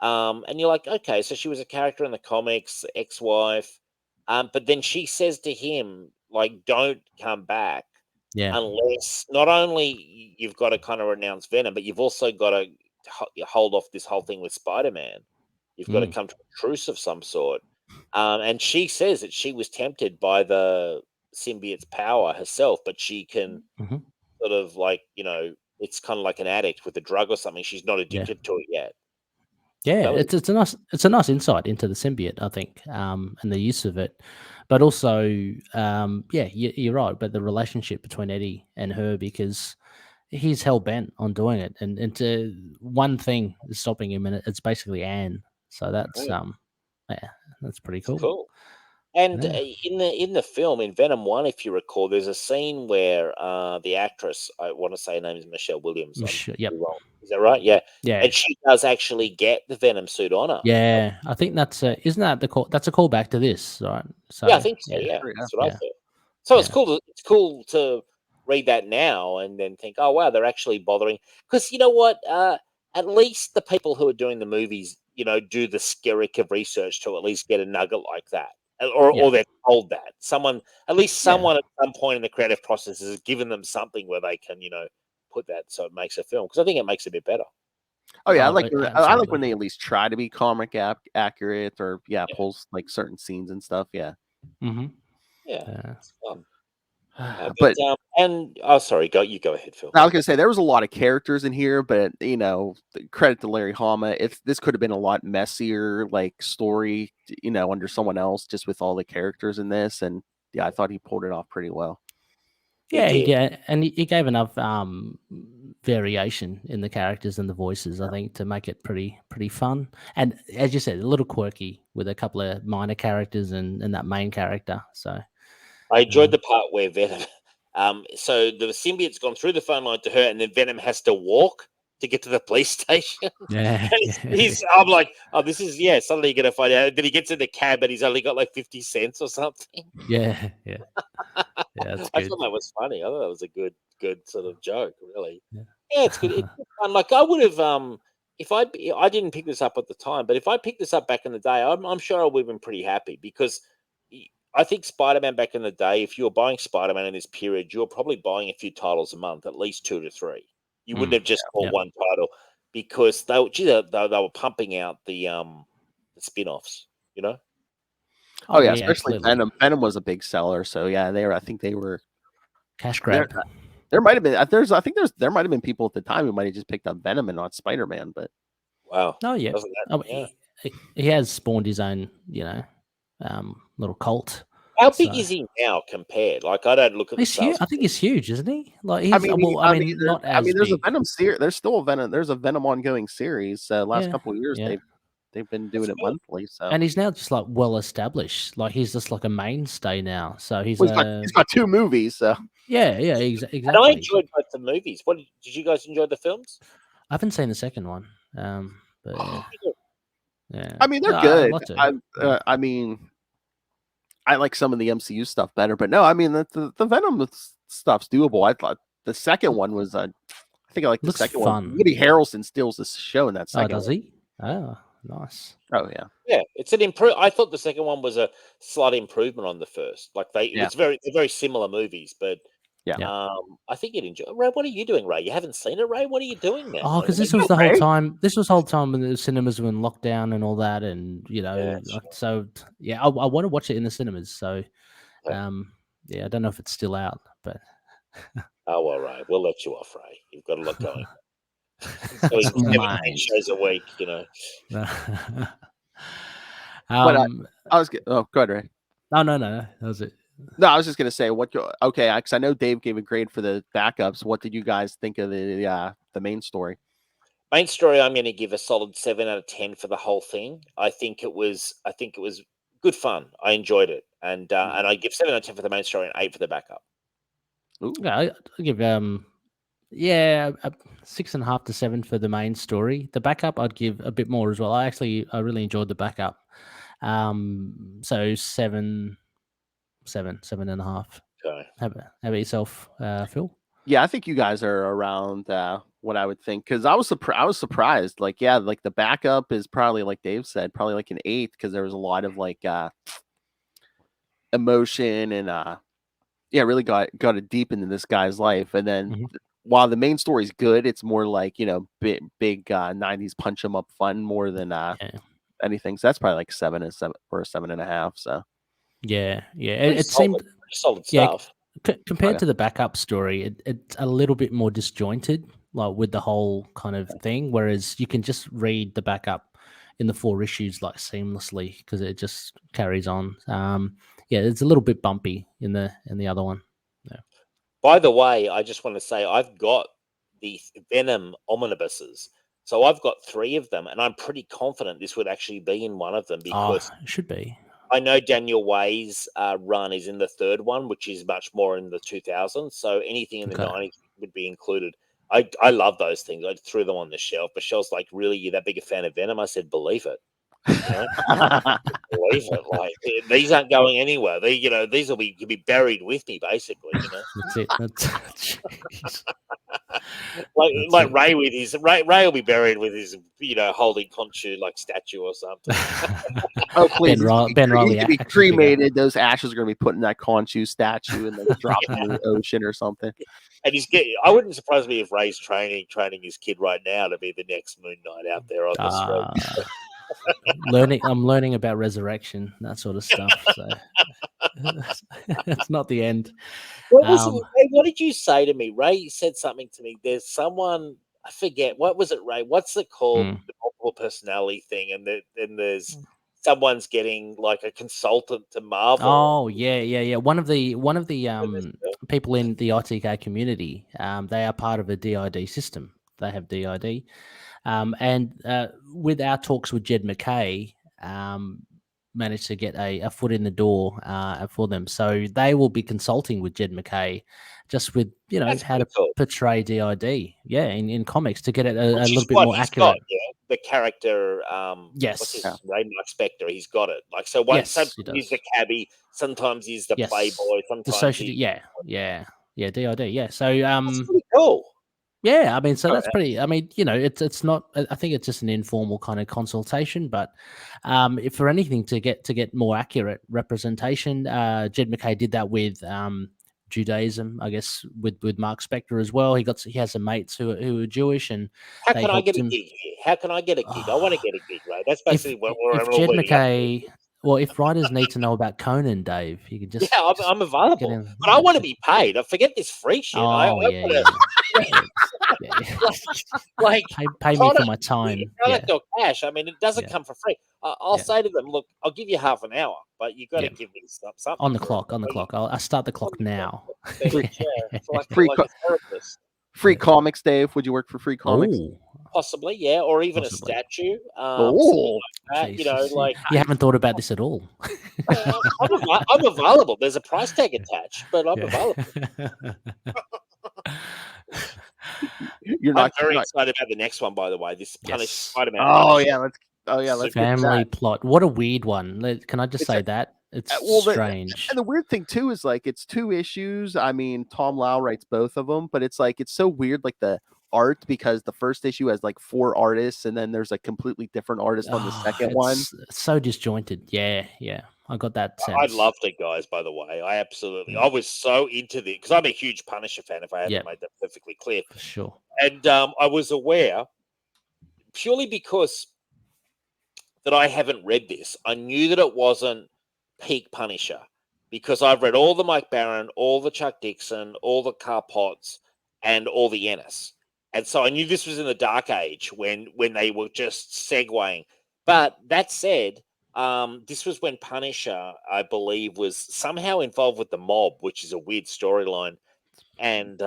Speaker 5: And you're like, okay, so she was a character in the comics, ex-wife. But then she says to him, like, don't come back.
Speaker 4: Yeah.
Speaker 5: Unless not only you've got to kind of renounce Venom, but you've also got to hold off this whole thing with Spider-Man. You've got to come to a truce of some sort. And she says that she was tempted by the symbiote's power herself, but she can sort of like, it's kind of like an addict with a drug or something. She's not addicted to it yet.
Speaker 4: Yeah, it's a nice insight into the symbiote, I think, and the use of it, but also, yeah, you're right. But the relationship between Eddie and her, because he's hell bent on doing it, and to one thing is stopping him, and it's basically Anne. So that's yeah, that's pretty cool.
Speaker 5: Cool. And
Speaker 4: Yeah.
Speaker 5: in the film, in Venom 1, if you recall, there's a scene where the actress, I want to say her name is Michelle Williams.
Speaker 4: Yep.
Speaker 5: Wrong. Is that right? Yeah.
Speaker 4: Yeah.
Speaker 5: And she does actually get the Venom suit on her.
Speaker 4: Yeah, I think that's isn't that the call? That's a callback to this, right? So
Speaker 5: Yeah, I think so. Yeah, that's what I thought. So it's cool to read that now and then think, oh wow, they're actually bothering. Because you know what? At least the people who are doing the movies, do the skerrick of research to at least get a nugget like that. Or they're told that at least someone at some point in the creative process has given them something where they can, put that so it makes a film, because I think it makes it a bit better.
Speaker 1: Oh yeah,
Speaker 4: Oh,
Speaker 1: I like when they at least try to be comic accurate or pulls like certain scenes and stuff. Yeah.
Speaker 5: Yeah. It's fun.
Speaker 1: But
Speaker 5: and sorry, you go ahead, Phil.
Speaker 1: I was gonna say there was a lot of characters in here, but credit to Larry Hama. This could have been a lot messier, like story, under someone else, just with all the characters in this. And yeah, I thought he pulled it off pretty well.
Speaker 4: Yeah, and he gave enough variation in the characters and the voices, I think, to make it pretty fun. And as you said, a little quirky with a couple of minor characters and that main character. So
Speaker 5: I enjoyed the part where Venom. So the symbiote's gone through the phone line to her, and then Venom has to walk to get to the police station.
Speaker 4: Yeah,
Speaker 5: I'm like, oh, this is suddenly you're gonna find out. Then he gets in the cab, and he's only got like 50 cents or something.
Speaker 4: Yeah. That's
Speaker 5: I
Speaker 4: good.
Speaker 5: thought that was funny. I thought that was a good sort of joke, really. Yeah, it's good. It's fun. Like I would have, if I didn't pick this up at the time, but if I picked this up back in the day, I'm sure I would have been pretty happy, because I think Spider-Man back in the day, if you were buying Spider-Man in this period, you were probably buying a few titles a month, at least 2 to 3. You wouldn't have just bought one title, because they were pumping out the spin-offs,
Speaker 1: Oh yeah, especially Venom. Venom was a big seller, so yeah, I think they were
Speaker 4: cash grab.
Speaker 1: There might have been there might have been people at the time who might have just picked up Venom and not Spider-Man, but
Speaker 5: wow.
Speaker 4: Oh yeah. He has spawned his own, little cult.
Speaker 5: How big
Speaker 4: So-
Speaker 5: is he now compared? Like, I don't look at the
Speaker 4: He's huge.
Speaker 5: sales.
Speaker 4: I think he's huge, isn't he? Like he's
Speaker 1: I mean,
Speaker 4: not as
Speaker 1: there's a
Speaker 4: big.
Speaker 1: Venom series. There's still a Venom. There's a Venom ongoing series. Last
Speaker 4: Yeah,
Speaker 1: couple of years,
Speaker 4: yeah.
Speaker 1: they've been doing it
Speaker 5: good.
Speaker 1: monthly. So
Speaker 4: And he's now just like well established. Like he's just like a mainstay now. So he's
Speaker 1: he's got 2 movies. So
Speaker 4: yeah,
Speaker 5: And I
Speaker 4: exactly.
Speaker 5: enjoyed both the movies. What did you guys enjoy the films?
Speaker 4: I haven't seen the second one. But yeah.
Speaker 1: I mean, they're
Speaker 4: I'd
Speaker 1: good.
Speaker 4: like to.
Speaker 1: I mean, I like some of the MCU stuff better, but no, I mean the Venom stuff's doable. I thought the second one was I think I like the
Speaker 4: Looks
Speaker 1: second
Speaker 4: fun.
Speaker 1: one. Woody Harrelson steals the show in that
Speaker 4: Oh,
Speaker 1: second
Speaker 4: does
Speaker 1: one.
Speaker 4: he? Oh, nice.
Speaker 1: Oh yeah.
Speaker 5: Yeah, it's an improve. I thought the second one was a slight improvement on the first. Like
Speaker 1: Yeah.
Speaker 5: they're very similar movies, but
Speaker 1: Yeah.
Speaker 5: I think you'd enjoy. Ray, what are you doing, Ray? You haven't seen it, Ray? What are you doing now?
Speaker 4: Oh, because this
Speaker 5: Like,
Speaker 4: was the whole
Speaker 1: okay.
Speaker 4: time. This was the whole time when the cinemas were in lockdown and all that, and
Speaker 5: Yeah, that's
Speaker 4: like,
Speaker 5: right.
Speaker 4: so yeah, I want to watch it in the cinemas. So,
Speaker 5: Yeah.
Speaker 4: yeah, I don't know if it's still out, but
Speaker 5: Oh well, Ray, we'll let you off, Ray. You've got a lot going.
Speaker 4: That's
Speaker 5: Doing 17
Speaker 4: mine.
Speaker 5: shows a week, you know.
Speaker 1: But
Speaker 4: Oh
Speaker 1: go ahead, Ray.
Speaker 4: no, that was it.
Speaker 1: No, I was just gonna say okay, because I know Dave gave a grade for the backups. What did you guys think of the main story?
Speaker 5: Main story, I'm going to give a solid 7 out of 10 for the whole thing. I think it was good fun. I enjoyed it, and I give 7 out of 10 for the main story and 8 for the backup.
Speaker 1: Ooh.
Speaker 4: Yeah, I'll give 6.5 to 7 for the main story. The backup I'd give a bit more as well. I really enjoyed the backup. So 7.5.
Speaker 5: Okay.
Speaker 4: How about yourself, Phil?
Speaker 1: Yeah, I think you guys are around what I would think, because I was surprised. Like, yeah, like the backup is probably, like Dave said, probably like an 8, because there was a lot of like emotion and really got it deep into this guy's life. And then while the main story is good, it's more like big 90s punch 'em up fun more than anything. So that's probably like 7 or 7.5. So
Speaker 4: yeah,
Speaker 5: Pretty
Speaker 4: it
Speaker 5: solid,
Speaker 4: seemed
Speaker 5: pretty solid
Speaker 4: yeah,
Speaker 5: stuff.
Speaker 4: compared
Speaker 1: yeah.
Speaker 4: to the backup story, it's a little bit more disjointed, like with the whole kind of thing. Whereas you can just read the backup in the 4 issues like seamlessly because it just carries on. It's a little bit bumpy in the other one. Yeah.
Speaker 5: By the way, I just want to say I've got the Venom Omnibuses. So I've got 3 of them, and I'm pretty confident this would actually be in one of them because
Speaker 4: It should be.
Speaker 5: I know Daniel Way's run is in the 3rd one, which is much more in the 2000s. So anything in the 90s would be included. I love those things. I threw them on the shelf. Michelle's like, "Really, you're that big a fan of Venom?" I said, "Believe it." You know? Believe it. Like these aren't going anywhere. These will be buried with me, basically.
Speaker 4: That's it. Jeez.
Speaker 5: like Ray with his Ray will be buried with his holding Conchu like statue or something.
Speaker 1: Oh please,
Speaker 4: Ben Reilly
Speaker 1: he could be
Speaker 4: action
Speaker 1: cremated. Those ashes are going to be put in that Conchu statue and then dropped in the ocean or something.
Speaker 5: And I wouldn't surprise me if Ray's training his kid right now to be the next Moon Knight out there on the street.
Speaker 4: I'm learning about resurrection, that sort of stuff. So it's not the end.
Speaker 5: What did you say to me? Ray said something to me. There's someone, I forget, what was it, Ray? What's it called? The multiple personality thing, and there's someone's getting like a consultant to Marvel.
Speaker 4: Oh yeah. One of the people in the ITK community, they are part of a DID system. They have DID. And with our talks with Jed McKay, managed to get a foot in the door for them. So they will be consulting with Jed McKay just with, how to portray DID, in comics to get it a little bit more accurate.
Speaker 5: The character,
Speaker 4: yes.
Speaker 5: What's his name? Mark Spector, he's got it. Like, so sometimes he's the cabbie, sometimes he's the playboy, sometimes
Speaker 4: DID, yeah. So,
Speaker 5: that's pretty cool.
Speaker 4: Yeah, I mean, so that's pretty. I mean, it's not. I think it's just an informal kind of consultation, but if for anything to get more accurate representation, Jed McKay did that with Judaism, I guess, with Mark Spector as well. He has some mates who are Jewish, and
Speaker 5: how can I get a gig here? How can I get a gig? I want to get a gig, right? That's basically what we're
Speaker 4: Jed McKay. Well, if writers need to know about Conan, Dave, you can just
Speaker 5: I'm available, but I want to be paid. I forget this free shit.
Speaker 4: Like pay me for my time.
Speaker 5: Cash. I mean, it doesn't come for free. I'll say to them, look, I'll give you half an hour, but you got to
Speaker 4: Yeah.
Speaker 5: give me something
Speaker 4: On the
Speaker 5: for it.
Speaker 4: clock. I'll start the clock now.
Speaker 5: Yeah, it's like
Speaker 1: Free
Speaker 5: a therapist.
Speaker 1: Free comics, Dave. Would you work for free comics?
Speaker 4: Oh,
Speaker 5: Possibly, yeah, or even
Speaker 4: Possibly.
Speaker 5: a statue.
Speaker 1: Oh,
Speaker 5: That, you know,
Speaker 4: Jesus.
Speaker 5: like
Speaker 4: You haven't thought about this at all.
Speaker 5: I'm available. There's a price tag attached, but I'm available.
Speaker 1: you're
Speaker 5: I'm
Speaker 1: not.
Speaker 5: very
Speaker 1: You're not
Speaker 5: excited about the next one, by the way. This Punish
Speaker 4: Yes.
Speaker 5: Spider-Man.
Speaker 1: oh
Speaker 5: Punisher.
Speaker 1: yeah, let's. Oh yeah, let's get to
Speaker 4: Family
Speaker 1: that.
Speaker 4: plot. What a weird one. Can I just
Speaker 1: It's
Speaker 4: say that? It's
Speaker 1: well,
Speaker 4: strange.
Speaker 1: and the weird thing too is like it's 2 issues. I mean, Tom Lau writes both of them, but it's like it's so weird, like the art, because the first issue has like 4 artists, and then there's a completely different artist on the second one.
Speaker 4: It's so disjointed. Yeah. I got that sense.
Speaker 5: I loved it, guys, by the way. I was so into it because I'm a huge Punisher fan, if I haven't made that perfectly clear.
Speaker 4: For sure.
Speaker 5: And I was aware, purely because that I haven't read this, I knew that it wasn't peak Punisher because I've read all the Mike Baron, all the Chuck Dixon, all the Carl Potts, and all the Ennis. And so I knew this was in the dark age when they were just segueing. But that said, this was when Punisher, I believe, was somehow involved with the mob, which is a weird storyline. And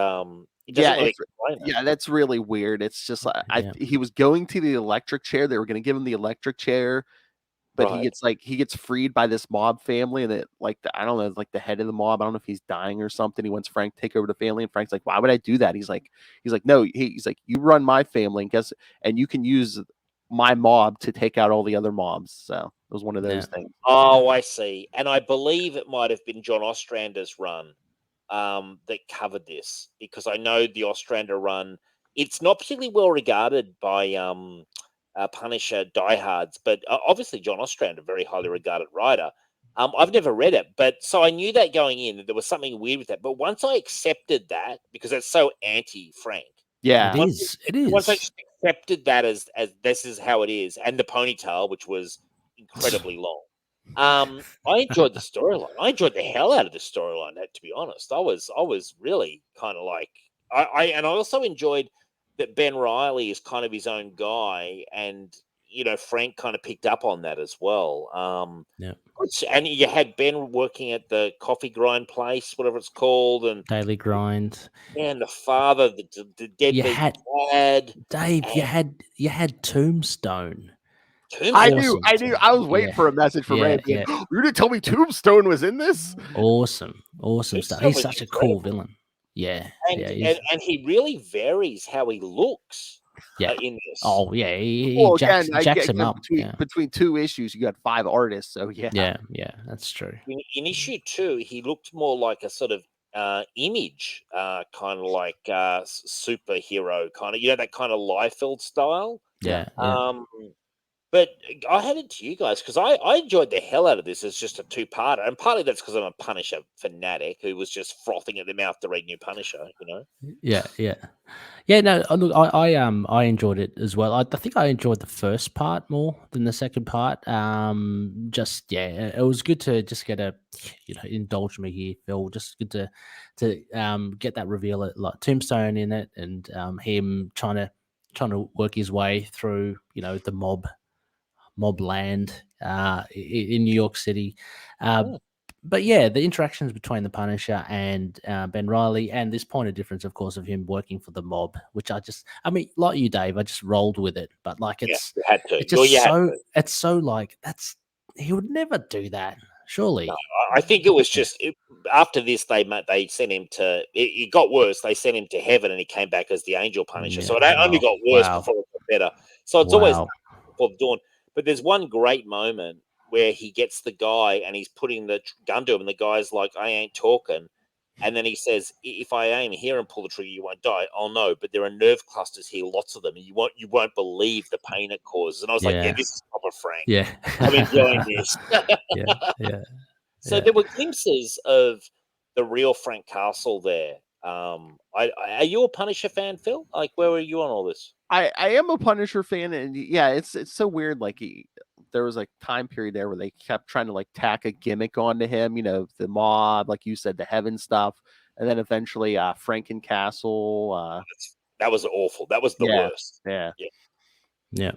Speaker 5: it doesn't really explain it.
Speaker 1: Yeah, that's really weird. It's just like he was going to the electric chair. They were going to give him the electric chair, but he gets freed by this mob family, and it I don't know, like the head of the mob. I don't know if he's dying or something. He wants Frank to take over the family, and Frank's like, "Why would I do that?" He's like, "No." He's like, "You run my family, and you can use my mob to take out all the other mobs." So it was one of those things.
Speaker 5: Oh, I see. And I believe it might have been John Ostrander's run that covered this, because I know the Ostrander run, it's not particularly well regarded by Punisher diehards, but obviously John Ostrander, very highly regarded writer. I've never read it, but so I knew that going in, that there was something weird with that. But once I accepted that, because it's so anti-Frank,
Speaker 1: yeah,
Speaker 4: it is.
Speaker 5: Once I accepted that as this is how it is, and the ponytail, which was incredibly long, I enjoyed the storyline. I enjoyed the hell out of the storyline. To be honest, I was really kind of like I also enjoyed that Ben Reilly is kind of his own guy, and Frank kind of picked up on that as well. And you had Ben working at the coffee grind place, whatever it's called, and
Speaker 4: Daily Grind.
Speaker 5: And the father, the deadbeat dad.
Speaker 4: Dave, you had Tombstone.
Speaker 1: I knew. I was waiting for a message from Ray. You didn't tell me Tombstone was in this.
Speaker 4: Awesome stuff. He's such a cool villain. Yeah,
Speaker 5: and he really varies how he looks. In this.
Speaker 4: Oh yeah, he jacks him up.
Speaker 1: Between 2 issues, you got 5 artists. So
Speaker 4: yeah, that's true.
Speaker 5: In issue 2, he looked more like a sort of image, kind of like superhero, kind of that kind of Liefeld style.
Speaker 4: Yeah.
Speaker 5: But I had it to you guys because I enjoyed the hell out of this as just a 2-parter, and partly that's because I'm a Punisher fanatic who was just frothing at the mouth to read new Punisher.
Speaker 4: Yeah. No, look, I enjoyed it as well. I think I enjoyed the first part more than the second part. It was good to just get indulge me here, Phil. Just good to get that reveal, like Tombstone in it, and him trying to work his way through the mob land in New York City. But yeah, the interactions between the Punisher and Ben Reilly, and this point of difference, of course, of him working for the mob, which I mean, like you, Dave, I just rolled with it. But like
Speaker 5: you had to.
Speaker 4: It's so like he would never do that, surely.
Speaker 5: No, I think it was just after this they sent him to. It got worse. They sent him to heaven, and he came back as the Angel Punisher. So it only got worse before it got better. So it's always before the dawn. But there's one great moment where he gets the guy and he's putting the gun to him, and the guy's like, "I ain't talking," and then he says, "If I aim here and pull the trigger, you won't die." "Oh no, but there are nerve clusters here, lots of them, and you won't believe the pain it causes." And I was like, "Yeah, this is proper Frank.
Speaker 4: Yeah,
Speaker 5: I'm enjoying this." So there were glimpses of the real Frank Castle there. Are you a Punisher fan, Phil? Like, where were you on all this?
Speaker 1: I am a Punisher fan, and it's so weird. Like there was a time period there where they kept trying to like tack a gimmick onto him, the mob, like you said, the heaven stuff, and then eventually Frankencastle.
Speaker 5: That was awful. That was the worst.
Speaker 4: Yeah.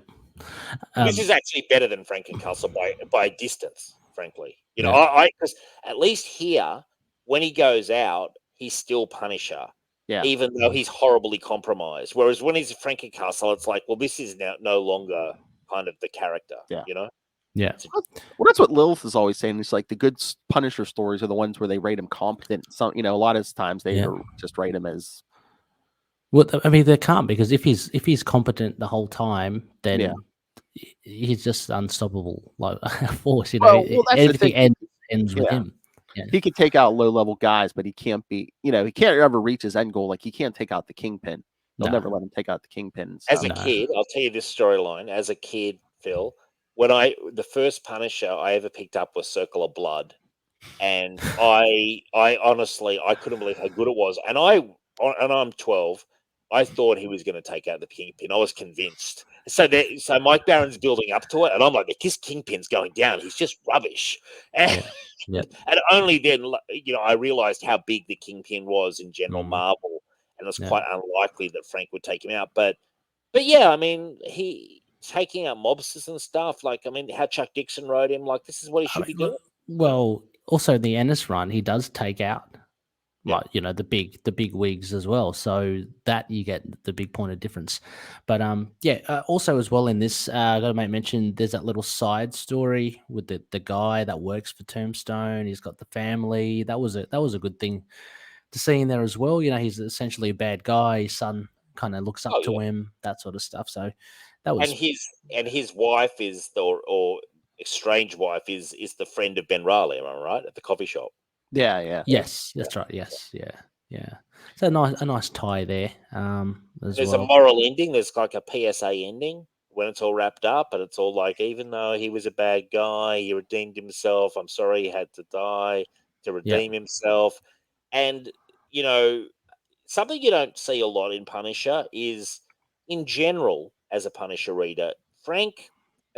Speaker 5: This is actually better than Frankencastle by a distance, frankly. You know,
Speaker 4: Yeah.
Speaker 5: because at least here, when he goes out, he's still Punisher.
Speaker 1: Yeah.
Speaker 5: Even though he's horribly compromised. Whereas when he's Frankencastle, it's like, well, this is now no longer kind of the character.
Speaker 1: Yeah.
Speaker 5: You know?
Speaker 4: Yeah.
Speaker 1: Well, that's what Lilith is always saying. It's like the good Punisher stories are the ones where they rate him competent. Some, a lot of times they just rate him as.
Speaker 4: Well, I mean, they can't, because if he's competent the whole time, then he's just unstoppable, like a force.
Speaker 1: Well, that's
Speaker 4: everything
Speaker 1: the thing.
Speaker 4: ends with him. Yeah.
Speaker 1: He could take out low-level guys, but he can't be. He can't ever reach his end goal. Like he can't take out the Kingpin. They'll never let him take out the Kingpin. And
Speaker 5: As a kid, I'll tell you this storyline. As a kid, Phil, when the first Punisher I ever picked up was Circle of Blood, and I honestly I couldn't believe how good it was. And I'm 12. I thought he was going to take out the Kingpin. I was convinced. So Mike Barron's building up to it, and I'm like, this Kingpin's going down. He's just rubbish. And, and only then, I realized how big the Kingpin was in general Marvel, and it was quite unlikely that Frank would take him out. But yeah, I mean, he taking out mobsters and stuff. Like, I mean, how Chuck Dixon wrote him. Like, this is what he should be doing.
Speaker 4: Well, also the Ennis run, he does take out. Like, the big wigs as well, so that you get the big point of difference. But also as well in this, I got to make mention, there's that little side story with the guy that works for Tombstone. He's got the family. That was a good thing to see in there as well. He's essentially a bad guy. His son kind of looks up to him, that sort of stuff. So that was
Speaker 5: and his wife is or estranged wife is the friend of Ben Reilly. Am I right, at the coffee shop?
Speaker 1: Yeah.
Speaker 4: Yes, that's right. Yes, yeah. So a nice tie there.
Speaker 5: There's a moral ending. There's like a PSA ending when it's all wrapped up, and it's all like, even though he was a bad guy, he redeemed himself. I'm sorry he had to die to redeem himself. And something you don't see a lot in Punisher is, in general, as a Punisher reader, Frank.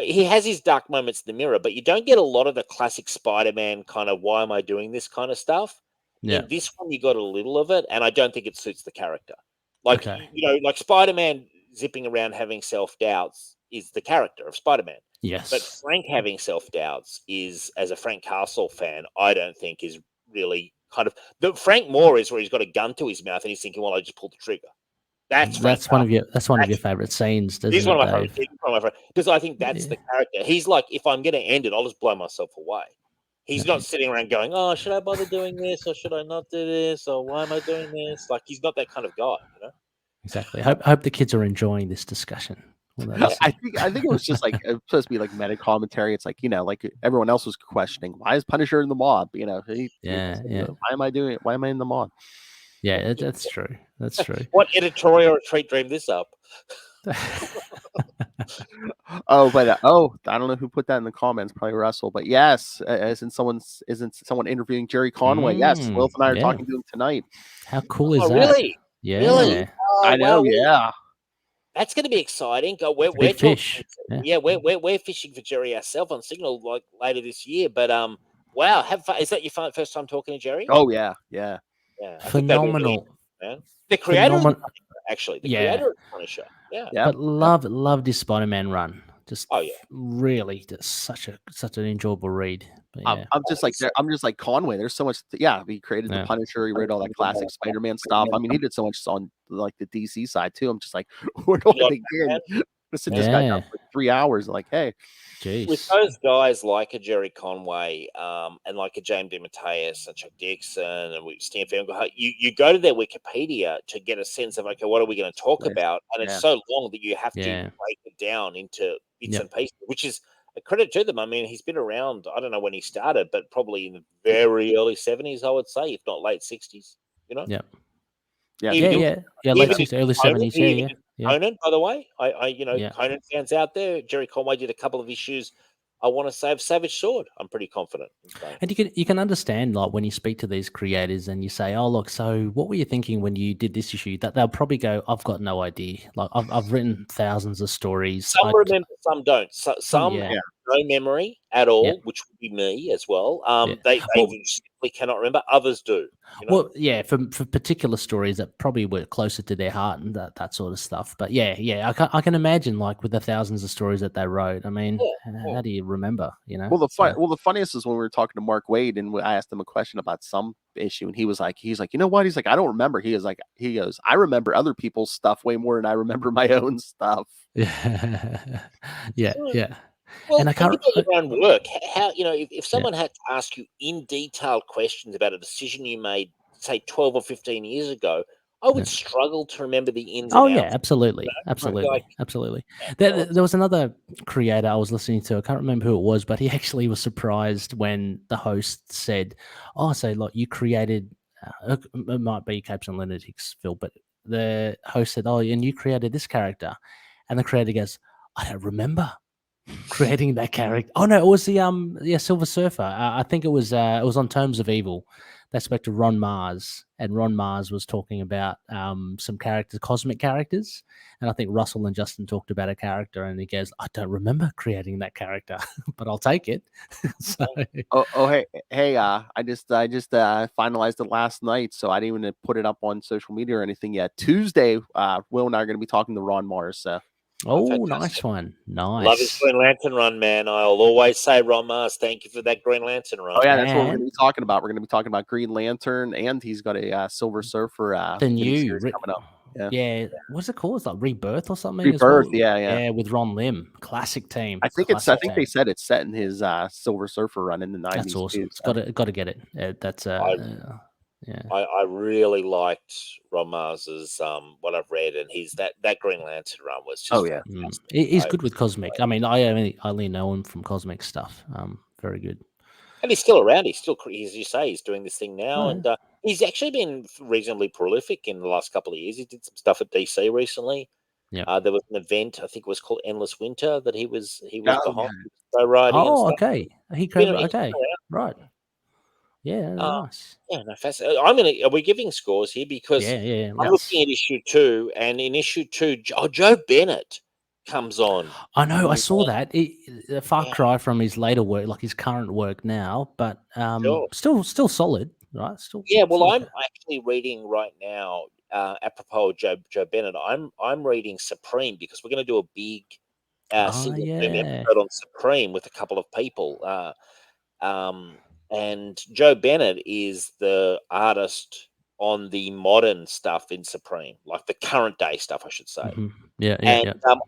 Speaker 5: He has his dark moments in the mirror, but you don't get a lot of the classic Spider-Man kind of, why am I doing this kind of stuff. In this one, you got a little of it, and I don't think it suits the character. Like, like Spider-Man zipping around having self-doubts is the character of Spider-Man.
Speaker 4: Yes.
Speaker 5: But Frank having self-doubts is, as a Frank Castle fan, I don't think is really kind of... The Frank Moore is where he's got a gun to his mouth and he's thinking, well, I just pulled the trigger. That's
Speaker 4: one of your favorite scenes.
Speaker 5: He's one of my favorite, because I think that's the character. He's like, if I'm going to end it, I'll just blow myself away. He's not sitting around going, oh, should I bother doing this, or should I not do this, or why am I doing this? Like, he's not that kind of guy,
Speaker 4: Exactly. Hope the kids are enjoying this discussion.
Speaker 1: I think it was just like, it was supposed to be like meta commentary. It's like, like everyone else was questioning, why is Punisher in the mob? Why am I in the mob?
Speaker 4: Yeah, that's true. That's true.
Speaker 5: What editorial retreat dreamed this up?
Speaker 1: I don't know who put that in the comments. Probably Russell. But yes, isn't someone interviewing Jerry Conway? Yes, Wilf and I are talking to him tonight.
Speaker 4: How cool is that?
Speaker 5: Really?
Speaker 4: Yeah.
Speaker 5: Really?
Speaker 1: I know. Yeah.
Speaker 5: That's going to be exciting. We're
Speaker 4: fish.
Speaker 5: We're fishing for Jerry ourselves on Signal like later this year. But wow, have fun. Is that your first time talking to Jerry?
Speaker 1: Oh yeah.
Speaker 5: Yeah,
Speaker 4: phenomenal.
Speaker 5: Man. The creator, of Punisher, actually, creator of Punisher. Yeah,
Speaker 4: but love this Spider-Man run. Just really, just such an enjoyable read.
Speaker 1: I'm just like Conway. There's so much. He created the Punisher. He wrote all that classic Spider-Man stuff. I mean, he did so much on like the DC side too. I'm just like, where do I begin? Sit this guy down for 3 hours. Like, hey.
Speaker 4: Jeez.
Speaker 5: With those guys like a Jerry Conway and like a James DeMatteis and Chuck Dixon and Stan Fan, you go to their Wikipedia to get a sense of, okay, what are we going to talk about? And it's so long that you have to break it down into bits and pieces, which is a credit to them. I mean, he's been around, I don't know when he started, but probably in the very early 70s, I would say, if not late 60s,
Speaker 4: Yeah.
Speaker 5: Late
Speaker 4: 60s, early 70s,
Speaker 5: Conan, by the way, Conan fans out there, Jerry Conway did a couple of issues. I want to say of Savage Sword. I'm pretty confident.
Speaker 4: And you can understand, like, when you speak to these creators and you say, "Oh, look, so what were you thinking when you did this issue?" That they'll probably go, "I've got no idea. Like, I've written thousands of stories.
Speaker 5: Some remember, some don't. Some have no memory at all, which would be me as well. They simply cannot remember. Others do. You know?
Speaker 4: Well, yeah, for particular stories that probably were closer to their heart and that sort of stuff. But yeah, I can imagine, like, with the thousands of stories that they wrote. I mean, how do you remember? You know.
Speaker 1: Well, the funniest is when we were talking to Mark Wade, and I asked him a question about some issue, and he's like, you know what? He's like, I don't remember. He goes, I remember other people's stuff way more than I remember my own stuff.
Speaker 4: Yeah, yeah.
Speaker 5: Well,
Speaker 4: And I
Speaker 5: think
Speaker 4: can't.
Speaker 5: about your own work. How, if someone had to ask you in detailed questions about a decision you made, say 12 or 15 years ago, I would struggle to remember the ins and
Speaker 4: Oh
Speaker 5: outs.
Speaker 4: yeah, absolutely,
Speaker 5: Like,
Speaker 4: absolutely. There was another creator I was listening to. I can't remember who it was, but he actually was surprised when the host said, "Oh, so like you created, it might be Capes and Lunatics, Phil," but the host said, "Oh, and you created this character," and the creator goes, "I don't remember creating that character." Oh no, it was the Silver Surfer. I think it was on Terms of Evil. They spoke to Ron Mars, and Ron Mars was talking about some characters, cosmic characters, and I think Russell and Justin talked about a character, and he goes, "I don't remember creating that character, but I'll take it." So,
Speaker 1: Hey, I just finalized it last night, so I didn't even put it up on social media or anything yet. Tuesday, Will and I are going to be talking to Ron Mars. So.
Speaker 4: oh, nice one,
Speaker 5: love his
Speaker 4: nice.
Speaker 5: Green Lantern run, man. I'll always say, Ron Mars, thank you for that Green Lantern run.
Speaker 1: Oh yeah, that's what we're
Speaker 4: And
Speaker 1: going to be talking about. We're going to be talking about Green Lantern, and he's got a Silver Surfer
Speaker 4: the new,
Speaker 1: miniseries coming up.
Speaker 4: yeah, what's it called? It's like Rebirth or something.
Speaker 1: Rebirth,
Speaker 4: as well.
Speaker 1: yeah,
Speaker 4: with Ron Lim, classic team.
Speaker 1: I think they said it's set in his Silver Surfer run in the 90s.
Speaker 4: That's awesome.
Speaker 1: Too,
Speaker 4: It's got to get it. That's yeah.
Speaker 5: I really liked Ron Mars's what I've read, and that Green Lantern run was just fantastic.
Speaker 4: He's good with cosmic. I mean, I only know him from cosmic stuff. Very good.
Speaker 5: And he's still around. He's still, as you say, he's doing this thing now,
Speaker 4: Oh,
Speaker 5: and he's actually been reasonably prolific in the last couple of years. He did some stuff at DC recently.
Speaker 4: Yeah.
Speaker 5: There was an event, I think it was called Endless Winter, that he was
Speaker 1: Oh,
Speaker 5: behind. So writing and stuff.
Speaker 4: okay. He's
Speaker 5: been
Speaker 4: right. Yeah, nice.
Speaker 5: Yeah, no, fascinating. Are we giving scores here? Because
Speaker 4: Yeah.
Speaker 5: I'm looking at issue 2, and in issue 2, Joe Bennett comes on.
Speaker 4: I know. I saw that. A far cry from his later work, like his current work now, but still solid, right? Still.
Speaker 5: Yeah. Well,
Speaker 4: still
Speaker 5: I'm actually reading right now. Apropos of Joe Bennett, I'm reading Supreme because we're going to do a big single episode on Supreme with a couple of people. And Joe Bennett is the artist on the modern stuff in Supreme, like the current day stuff, I should say.
Speaker 4: Mm-hmm. Yeah.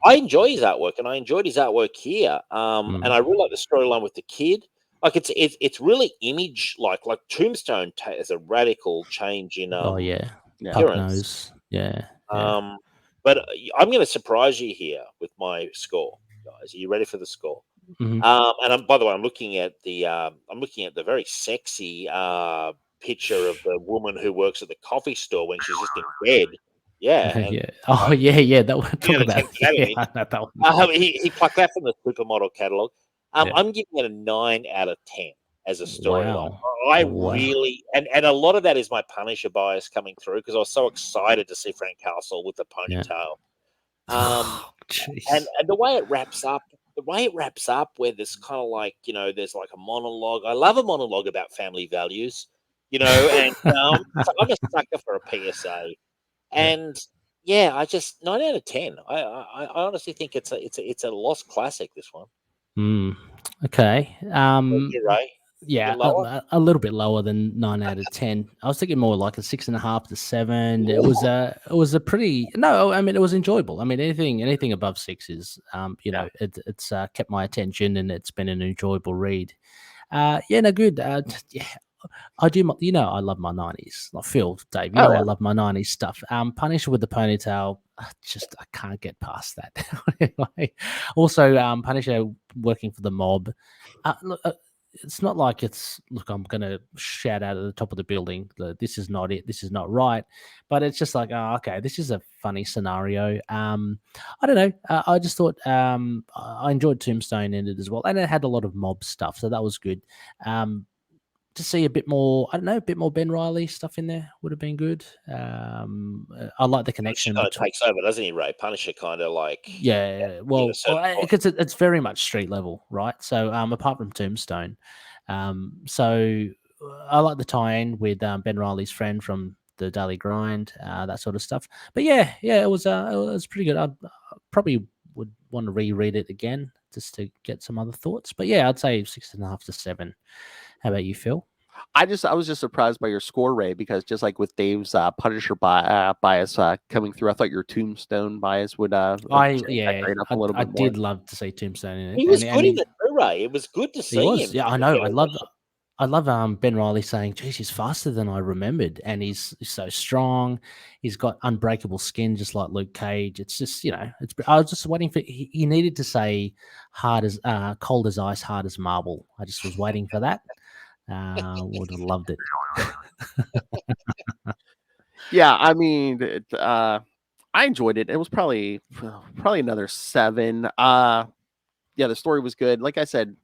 Speaker 5: I enjoy his artwork, and I enjoyed his artwork here. And I really like the storyline with the kid. Like it's really image like Tombstone has a radical change in
Speaker 4: appearance. Yeah.
Speaker 5: But I'm going to surprise you here with my score, guys. Are you ready for the score?
Speaker 4: Mm-hmm.
Speaker 5: And by the way, I'm looking at the very sexy picture of the woman who works at the coffee store when she's just in bed. Yeah.
Speaker 4: Yeah. Oh, yeah. That one. Talk about
Speaker 5: that one. He plucked that from the supermodel catalog. I'm giving it a 9 out of 10 as a storyline.
Speaker 4: Wow.
Speaker 5: Really, and a lot of that is my Punisher bias coming through because I was so excited to see Frank Castle with the ponytail. And the way it wraps up. Where there's kind of like, there's like a monologue. I love a monologue about family values, and I'm a sucker for a PSA. And I just 9 out of 10. I honestly think it's a lost classic, this one.
Speaker 4: Okay.
Speaker 5: You're right.
Speaker 4: Yeah, a little bit lower than 9 out of 10. I was thinking more like a 6.5 to 7. It was a pretty it was enjoyable. I mean, anything above 6 is it's kept my attention, and it's been an enjoyable read. Good. I do. I love my 90s. Like Phil, Dave, I love my 90s stuff. Punisher with the ponytail, I can't get past that. Also, Punisher working for the mob. It's not like I'm going to shout out at the top of the building, this is not it, this is not right. But it's just like, okay, this is a funny scenario. I don't know. I just thought I enjoyed Tombstone in it as well. And it had a lot of mob stuff, so that was good. To see a bit more Ben Reilly stuff in there would have been good. I like the connection.
Speaker 5: Kind of takes over, doesn't he, Ray? Punisher kind of like
Speaker 4: because it's very much street level, right? So apart from Tombstone, so I like the tie-in with Ben Reilly's friend from the Daily Grind, that sort of stuff. But yeah, it was pretty good. I probably would want to reread it again just to get some other thoughts. But yeah, I'd say 6.5 to 7. How about you, Phil?
Speaker 1: I was just surprised by your score, Ray, because just like with Dave's Punisher bias coming through, I thought your Tombstone bias would grade up a little
Speaker 4: I
Speaker 1: bit more.
Speaker 4: did love to see Tombstone in it.
Speaker 5: He was good in it, Ray. It was good to see
Speaker 4: He was,
Speaker 5: him.
Speaker 4: yeah, I know. I love Ben Reilly saying, "Geez, he's faster than I remembered, and he's so strong. He's got unbreakable skin, just like Luke Cage." It's just, I was just waiting for he needed to say cold as ice, hard as marble. I just was waiting for that. Would have loved it.
Speaker 1: Yeah, I mean, I enjoyed it. It was probably another 7. Yeah, the story was good. Like I said,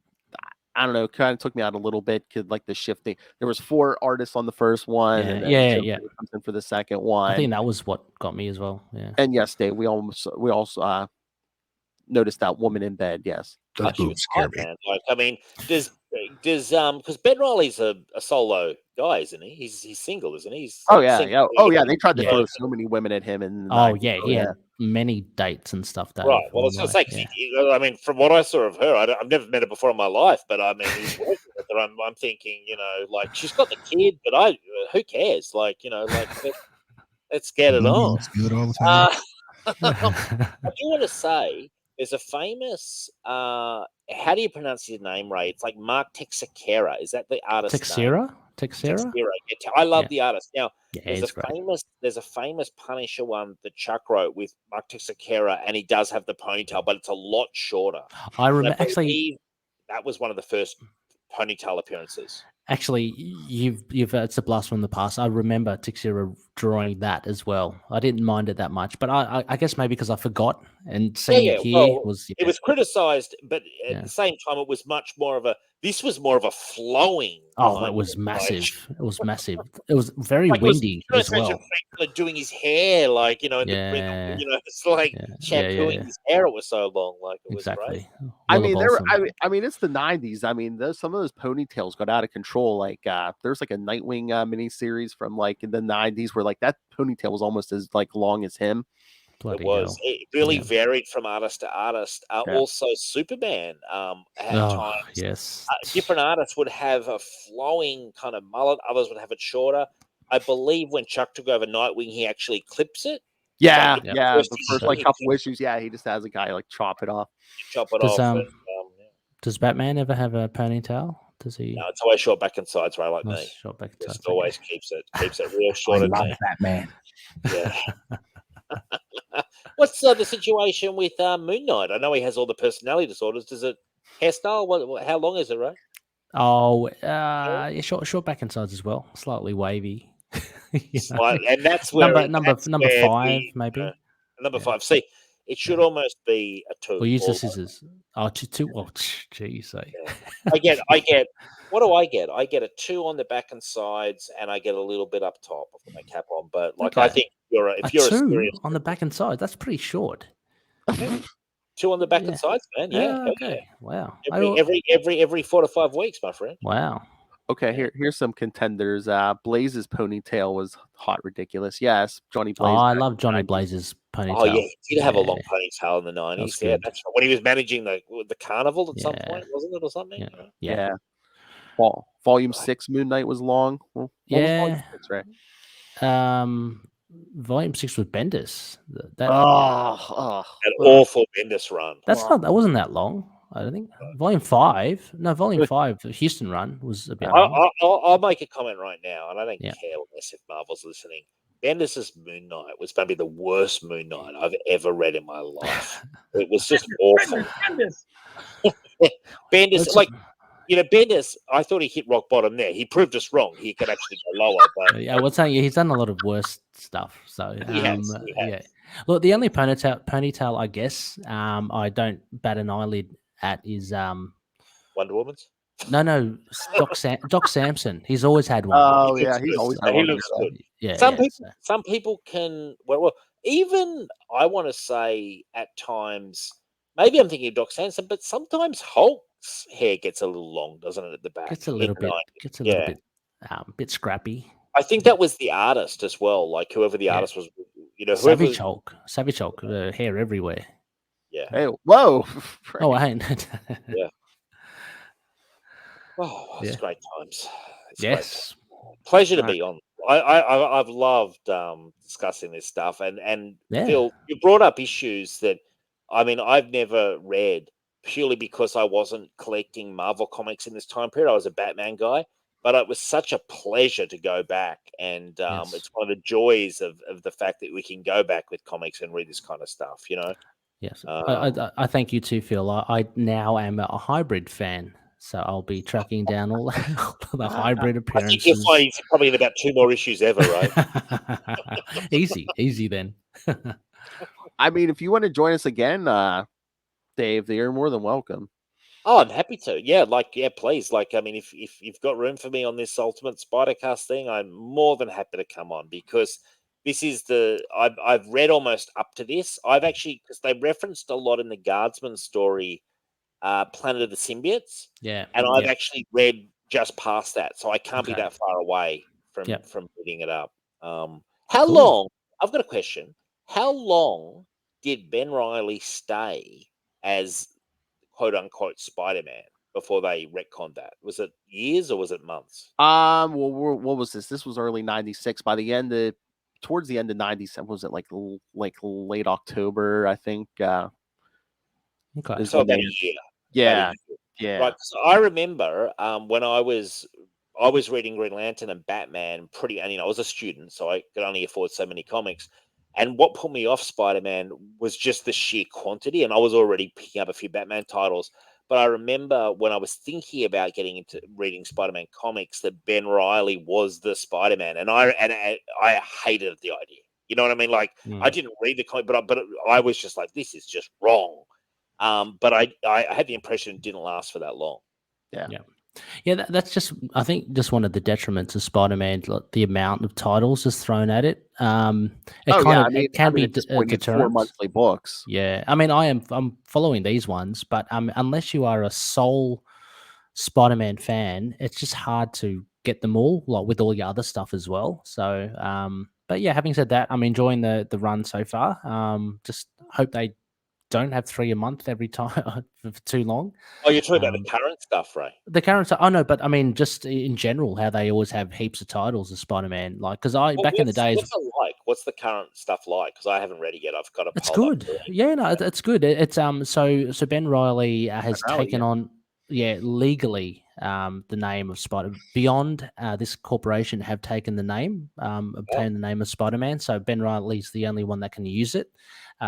Speaker 1: I don't know, kind of took me out a little bit because like the shifting. There was 4 artists on the first one, and then something for the second one.
Speaker 4: I think that was what got me as well. Yeah.
Speaker 1: And yes, Dave, we also noticed that woman in bed. Yes,
Speaker 6: Those
Speaker 5: She
Speaker 6: boobs
Speaker 5: was
Speaker 6: scare
Speaker 5: hot,
Speaker 6: me.
Speaker 5: man. Like, I mean, does because Ben Reilly's a solo guy, isn't he? He's single, isn't he? He's single.
Speaker 1: They tried to
Speaker 4: Yeah.
Speaker 1: throw so many women at him, and
Speaker 4: He had many dates and stuff. Dave,
Speaker 5: Right. Well, I was going to say, 'cause I mean, from what I saw of her, I've never met her before in my life, but I mean, he's working with her. I'm thinking, like she's got the kid, but who cares? Like, like let's get it on.
Speaker 6: Looks good all the time.
Speaker 5: I do want to say there's a famous how do you pronounce his name, Ray? It's like Mark Texeira. Is that the artist name?
Speaker 4: Texeira?
Speaker 5: Yeah, I love the artist. Now
Speaker 4: it's great.
Speaker 5: there's a famous Punisher one that Chuck wrote with Mark Texeira, and he does have the ponytail, but it's a lot shorter.
Speaker 4: I remember
Speaker 5: actually that was one of the first ponytail appearances.
Speaker 4: Actually, you've it's a blast from the past. I remember Texeira drawing that as well. I didn't mind it that much, but I guess maybe because I forgot and seeing it here was.
Speaker 5: It was criticized, but at the same time, it was much more of a. This was more of a flowing.
Speaker 4: Oh, it was massive! It was massive. It was very windy as well.
Speaker 5: Doing his hair, like it's like shampooing his hair. It was so long, like it was
Speaker 4: exactly.
Speaker 5: Great.
Speaker 1: I mean, it's the 90s. I mean, some of those ponytails got out of control. Like, there's like a Nightwing miniseries from like in the 90s where like that ponytail was almost as like long as him.
Speaker 4: Bloody
Speaker 5: it was.
Speaker 4: Hell.
Speaker 5: It really varied from artist to artist. Also, Superman at times. Different artists would have a flowing kind of mullet. Others would have it shorter. I believe when Chuck took over Nightwing, he actually clips it.
Speaker 1: Yeah, the first like couple issues. Yeah, he just has a guy like chop it off.
Speaker 4: Does Batman ever have a ponytail? Does he?
Speaker 5: No, it's always short back and sides, right? Like me.
Speaker 4: Short back and sides.
Speaker 5: Always keeps it real short.
Speaker 3: I love Batman.
Speaker 5: Yeah. What's the situation with Moon Knight? I know he has all the personality disorders. Does it hairstyle? How long is it, right?
Speaker 4: Oh, short back and sides as well. Slightly wavy.
Speaker 5: And that's where
Speaker 4: number 5, maybe.
Speaker 5: Number 5. See, it should almost be a 2.
Speaker 4: We'll use the scissors. Oh, 2. Oh, geez.
Speaker 5: I get. What do I get? I get a 2 on the back and sides, and I get a little bit up top. I've got my cap on, but I think if you're a
Speaker 4: 2
Speaker 5: serious
Speaker 4: on the back and sides, that's pretty short.
Speaker 5: 2 on the back and sides, man. Yeah.
Speaker 4: Okay. Wow.
Speaker 5: Every 4 to 5 weeks, my friend.
Speaker 4: Wow.
Speaker 1: Okay, here's some contenders. Blaze's ponytail was hot ridiculous. Yes, Johnny Blaze.
Speaker 4: Oh, I love Johnny Blaze's ponytail.
Speaker 5: Oh yeah, he did have a long ponytail in the 90s. Yeah, that's when he was managing the carnival at some point, wasn't it, or something?
Speaker 1: Yeah. Volume 6 Moon Knight was long. Well,
Speaker 4: yeah.
Speaker 1: Was Volume 6, right?
Speaker 4: Volume 6 was Bendis. That
Speaker 5: awful Bendis run.
Speaker 4: That wasn't that long. I don't think Volume 5. No, Volume 5. The Houston run was a bit.
Speaker 5: I'll make a comment right now, and I don't care less if Marvel's listening. Bendis' Moon Knight was maybe the worst Moon Knight I've ever read in my life. It was just awful. Bendis, Bendis, I thought he hit rock bottom there. He proved us wrong. He could actually go lower. But
Speaker 4: I was saying he's done a lot of worse stuff. So
Speaker 5: he has.
Speaker 4: Look, the only ponytail, I guess, I don't bat an eyelid at is
Speaker 5: Wonder Woman's.
Speaker 4: No, Doc Samson. He's always had one.
Speaker 1: Oh yeah, he's always had one.
Speaker 5: He looks good.
Speaker 4: Yeah.
Speaker 5: Some people can. Well, even I want to say at times, maybe I'm thinking of Doc Samson, but sometimes Hulk's hair gets a little long, doesn't it, at the back?
Speaker 4: Gets a little bit. A bit scrappy.
Speaker 5: I think that was the artist as well. Like whoever the
Speaker 4: Yeah.
Speaker 5: artist was, whoever.
Speaker 4: Savage Hulk, hair everywhere.
Speaker 5: Yeah.
Speaker 1: Hey, whoa!
Speaker 4: Oh, I ain't.
Speaker 5: Yeah. Oh, it's
Speaker 4: Yeah.
Speaker 5: great times. It's great.
Speaker 4: Yes.
Speaker 5: Pleasure to
Speaker 1: Right.
Speaker 5: be on. I've loved discussing this stuff, and
Speaker 4: Yeah.
Speaker 5: Phil, you brought up issues that I've never read purely because I wasn't collecting Marvel comics in this time period. I was a Batman guy, but it was such a pleasure to go back, and
Speaker 4: Yes.
Speaker 5: it's one of the joys of the fact that we can go back with comics and read this kind of stuff.
Speaker 4: Yes.
Speaker 5: Um,
Speaker 4: I thank you too, Phil. I now am a hybrid fan, so I'll be tracking down all the hybrid
Speaker 5: I think you'll
Speaker 4: appearances.
Speaker 5: find he's probably in about 2 more issues ever, right?
Speaker 4: Easy then.
Speaker 1: I mean, if you want to join us again, Dave, you're more than welcome.
Speaker 5: Oh, I'm happy to. Yeah, please. If you've got room for me on this Ultimate Spider-Cast thing, I'm more than happy to come on because this is I've read almost up to this. I've actually, because they referenced a lot in the Guardsman story, Planet of the Symbiotes,
Speaker 4: Yeah.
Speaker 5: and I've actually read just past that, so I can't be
Speaker 4: Okay.
Speaker 5: that far away from
Speaker 4: Yep.
Speaker 5: reading it up. How
Speaker 4: Cool.
Speaker 5: long? I've got a question. How long did Ben Reilly stay as quote unquote Spider-Man before they retconned that? Was it years or was it months?
Speaker 1: Well, what was this? This was early '96. By the end of, towards the end of '97, was it like late October? I think.
Speaker 4: Okay.
Speaker 1: Is
Speaker 5: So
Speaker 1: when
Speaker 5: about
Speaker 1: they,
Speaker 5: a year.
Speaker 1: yeah,
Speaker 5: About a year.
Speaker 1: yeah.
Speaker 5: Right. So I remember when I was reading Green Lantern and Batman and I was a student, so I could only afford so many comics. And what put me off Spider-Man was just the sheer quantity, and I was already picking up a few Batman titles. But I remember when I was thinking about getting into reading Spider-Man comics that Ben Reilly was the Spider-Man, and I hated the idea. You know what I mean? Like I didn't read the comic, but I was just like, this is just wrong. But I had the impression it didn't last for that long.
Speaker 4: Yeah, that's just, I think, just one of the detriments of Spider-Man, like the amount of titles is thrown at it. It can be
Speaker 1: at this point,
Speaker 4: a
Speaker 1: you had 4
Speaker 4: deterrent.
Speaker 1: monthly books.
Speaker 4: Yeah, I'm following these ones, but unless you are a sole Spider-Man fan, it's just hard to get them all, like with all your other stuff as well. So, but yeah, having said that, I'm enjoying the run so far. Just hope they don't have 3 a month every time for too long.
Speaker 5: Oh, you're talking about the current stuff, right?
Speaker 4: The current, oh no, but I mean, just in general, how they always have heaps of titles of Spider-Man. Like, because back in the days,
Speaker 5: what's it like? What's the current stuff like? Because I haven't read it yet. I've got a
Speaker 4: it's
Speaker 5: pile up
Speaker 4: good.
Speaker 5: there.
Speaker 4: Yeah, no, it's good. It's so Ben Reilly has
Speaker 1: Ben Reilly,
Speaker 4: taken
Speaker 1: yeah.
Speaker 4: on, legally, the name of Spider. Beyond this corporation have taken the name, obtained the name of Spider-Man. So Ben Reilly's the only one that can use it.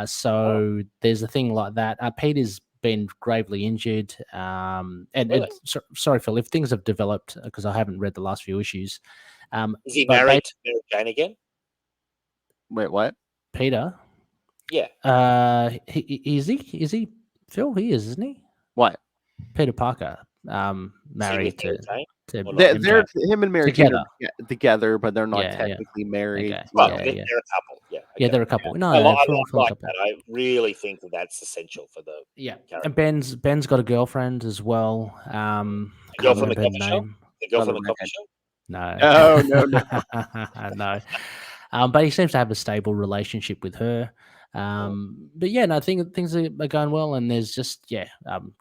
Speaker 4: So there's a thing like that. Peter's been gravely injured.
Speaker 5: Really?
Speaker 4: Sorry, Phil, if things have developed, because I haven't read the last few issues.
Speaker 5: Is he
Speaker 4: but
Speaker 5: married to Mary Jane again?
Speaker 1: Wait, what?
Speaker 4: Peter,
Speaker 5: Yeah.
Speaker 4: is he Phil? He is, isn't he?
Speaker 1: What?
Speaker 4: Peter Parker,
Speaker 5: Is he
Speaker 4: married
Speaker 5: with Mary Jane?
Speaker 4: to
Speaker 5: Or
Speaker 1: They're,
Speaker 5: not?
Speaker 1: they're him and Mary Jane
Speaker 4: Together.
Speaker 1: are together, but they're not
Speaker 4: Yeah, yeah.
Speaker 1: technically married.
Speaker 4: Okay.
Speaker 5: Right,
Speaker 4: Yeah,
Speaker 5: they're
Speaker 4: yeah.
Speaker 5: a couple. Yeah.
Speaker 4: Yeah,
Speaker 5: okay.
Speaker 4: they're a couple. No,
Speaker 5: I
Speaker 4: no,
Speaker 5: like
Speaker 4: couple.
Speaker 5: that. I really think that's essential for the
Speaker 4: Yeah,
Speaker 5: character.
Speaker 4: and Ben's got a girlfriend as well. I
Speaker 5: The
Speaker 4: can't
Speaker 5: girl from the
Speaker 4: remember her
Speaker 5: coffee shop?
Speaker 4: name.
Speaker 5: The girl from
Speaker 1: Another
Speaker 5: the coffee
Speaker 1: redhead.
Speaker 5: shop?
Speaker 4: No,
Speaker 1: No.
Speaker 4: no. But he seems to have a stable relationship with her. But yeah, no, I think things are going well, and there's just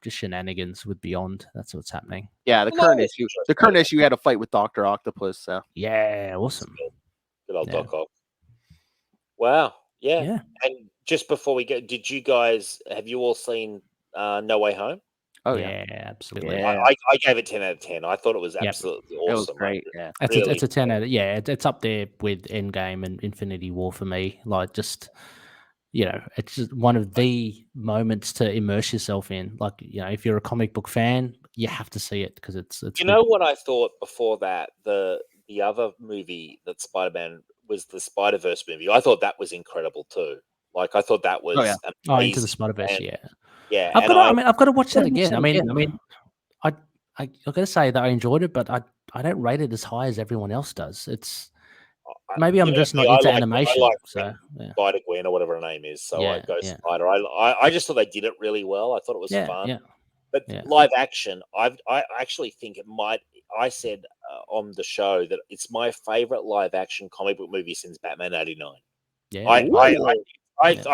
Speaker 4: shenanigans with Beyond. That's what's happening.
Speaker 1: Yeah, the
Speaker 5: Well,
Speaker 1: current
Speaker 5: it's
Speaker 1: issue.
Speaker 5: interesting.
Speaker 1: The current issue had a fight with Dr. Octopus. So
Speaker 4: Yeah, awesome.
Speaker 5: Good old
Speaker 4: Yeah.
Speaker 5: Doc Ock. Wow. Yeah.
Speaker 4: Yeah.
Speaker 5: And just before we go, have you all seen No Way Home?
Speaker 1: oh yeah,
Speaker 4: Absolutely.
Speaker 1: Yeah.
Speaker 5: I gave it 10 out of 10. I thought it was
Speaker 4: Yep.
Speaker 5: absolutely
Speaker 1: it was
Speaker 5: awesome.
Speaker 1: great. Yeah.
Speaker 4: It's a 10 out of, it's up there with Endgame and Infinity War for me. Like, just, it's just one of the moments to immerse yourself in. Like, if you're a comic book fan, you have to see it because it's
Speaker 5: You
Speaker 4: good.
Speaker 5: know what I thought before that? The other movie that Spider-Man was the Spider-Verse movie. I thought that was incredible too. Like I thought that was amazing.
Speaker 4: Oh, Into the Spider-Verse,
Speaker 5: And-
Speaker 4: yeah.
Speaker 5: Yeah.
Speaker 4: I've got to watch that
Speaker 1: Gotta watch
Speaker 4: again.
Speaker 1: that
Speaker 4: I mean, I got to say that I enjoyed it, but I don't rate it as high as everyone else does. It's maybe I'm just not into animation. So yeah.
Speaker 5: Spider-Gwen or whatever her name is. So I
Speaker 4: Yeah,
Speaker 5: go
Speaker 4: yeah.
Speaker 5: Spider. I just thought they did it really well. I thought it was
Speaker 4: Yeah,
Speaker 5: fun.
Speaker 4: yeah.
Speaker 5: But
Speaker 4: Yeah.
Speaker 5: live action, I actually think it might. I said on the show that it's my favorite live action comic book movie since Batman '89.
Speaker 4: Yeah,
Speaker 5: I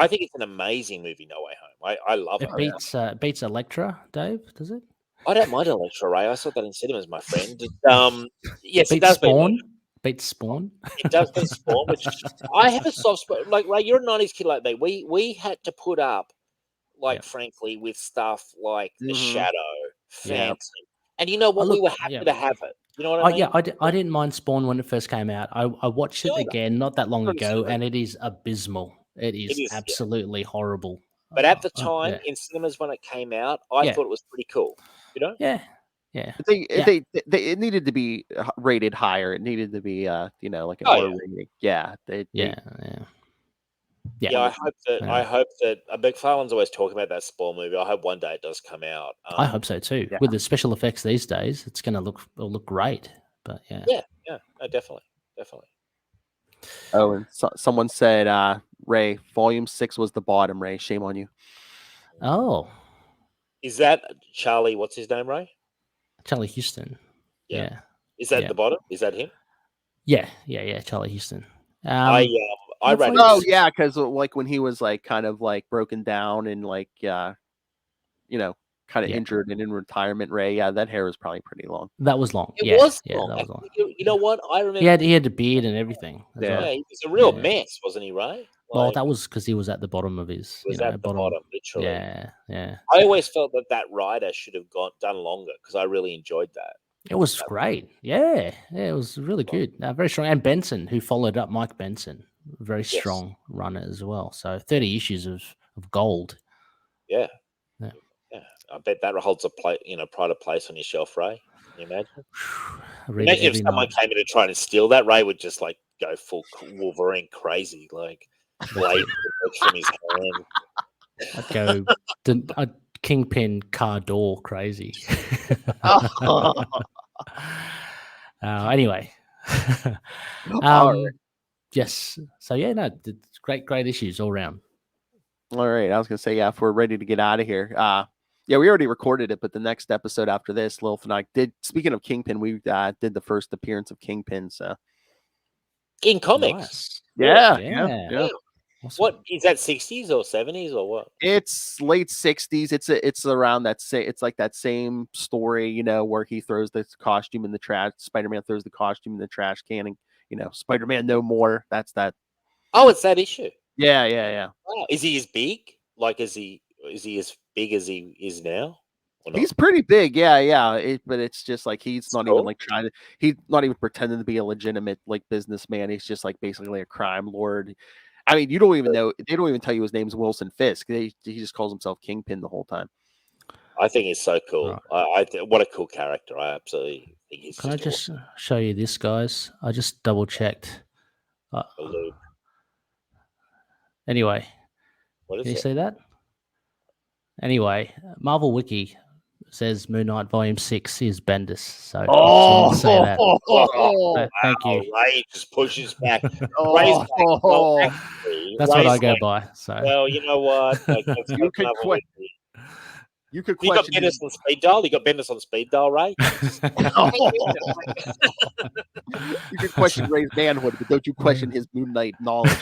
Speaker 5: think it's an amazing movie, No Way Home. I love
Speaker 4: it
Speaker 5: it.
Speaker 4: beats Elektra, Dave. Does it?
Speaker 5: I don't mind Electra Ray. I saw that in cinemas, my friend. Yes, it
Speaker 4: Beats
Speaker 5: does beat
Speaker 4: Spawn. Beats Spawn.
Speaker 5: It does beat Spawn, which I have a soft spot. Like Ray, you're a '90s kid like me. We had to put up, frankly, with stuff like The Shadow, Phantom, and you know what? We were happy to have it. You know what I mean?
Speaker 4: Yeah, I didn't mind Spawn when it first came out. I watched it again not that long ago, and it is abysmal. It is absolutely horrible.
Speaker 5: But at the time in cinemas when it came out, I thought it was pretty cool. You know?
Speaker 4: Yeah.
Speaker 1: It needed to be rated higher. It needed to be like an R rating. Yeah.
Speaker 5: I hope that McFarlane's always talking about that Spawn movie. I hope one day it does come out.
Speaker 4: I hope so too. With the special effects these days, it's going to look great. But
Speaker 5: no, definitely.
Speaker 1: Oh, and someone said, Ray, Volume 6 was the bottom. Ray, shame on you.
Speaker 4: Oh,
Speaker 5: is that Charlie? What's his name, Ray?
Speaker 4: Charlie Houston. Yeah.
Speaker 5: Is that the bottom? Is that him?
Speaker 4: Yeah. Charlie Houston.
Speaker 5: I read.
Speaker 1: Oh yeah, because like when he was like kind of like broken down and like kind of injured and in retirement. Ray, that hair was probably pretty long.
Speaker 4: That was long.
Speaker 5: It was long. That was long. You know what? I remember
Speaker 4: he had a beard and everything.
Speaker 5: He was a real mess, wasn't he, Ray?
Speaker 4: Well, that was because he was at the bottom of his.
Speaker 5: At the bottom, literally.
Speaker 4: Yeah.
Speaker 5: I always felt that rider should have done longer because I really enjoyed that.
Speaker 4: It was great. Yeah, it was really good. Very strong. And Benson, who followed up Mike Benson, very strong runner as well. So 30 issues of gold.
Speaker 5: Yeah. I bet that holds a pride of place on your shelf, Ray. Can you imagine? Imagine if someone came in to try and steal that, Ray would just like go full Wolverine crazy, like blade from his hand.
Speaker 4: I'd go Kingpin car door crazy. Anyway. Yes. So it's great issues all around.
Speaker 1: All right. I was gonna say, if we're ready to get out of here. We already recorded it, but the next episode after this, Lilith and I did. Speaking of Kingpin, we did the first appearance of Kingpin. So
Speaker 5: in comics,
Speaker 1: nice.
Speaker 5: Yeah. Awesome. What is that? 60s or 70s or what?
Speaker 1: It's late 60s. It's around that. It's like that same story, where he throws the costume in the trash. Spider-Man throws the costume in the trash can, and Spider-Man no more. That's that.
Speaker 5: Oh, it's that issue.
Speaker 1: Yeah.
Speaker 5: Wow. Is he as big? Like, is he as big as he is now?
Speaker 1: He's pretty big, but it's just like he's not even like he's not even pretending to be a legitimate like businessman. He's just like basically a crime lord. I mean, you don't even know. They don't even tell you his name's Wilson Fisk. He just calls himself Kingpin the whole time.
Speaker 5: I think he's so cool. Right. What a cool character. I absolutely think he's.
Speaker 4: Can I just show you this, guys? I just double checked. Anyway,
Speaker 5: what is
Speaker 4: can you see that? Anyway, Marvel Wiki says Moon Knight Volume 6 is Bendis. So say that. Thank you.
Speaker 5: Ray just pushes back.
Speaker 4: That's what I go by. So
Speaker 5: well, you know what?
Speaker 1: You could
Speaker 5: question. You got Bendis on speed dial. You got Bendis on speed dial, Ray.
Speaker 1: You could question Ray's manhood, but don't you question his Moon Knight knowledge?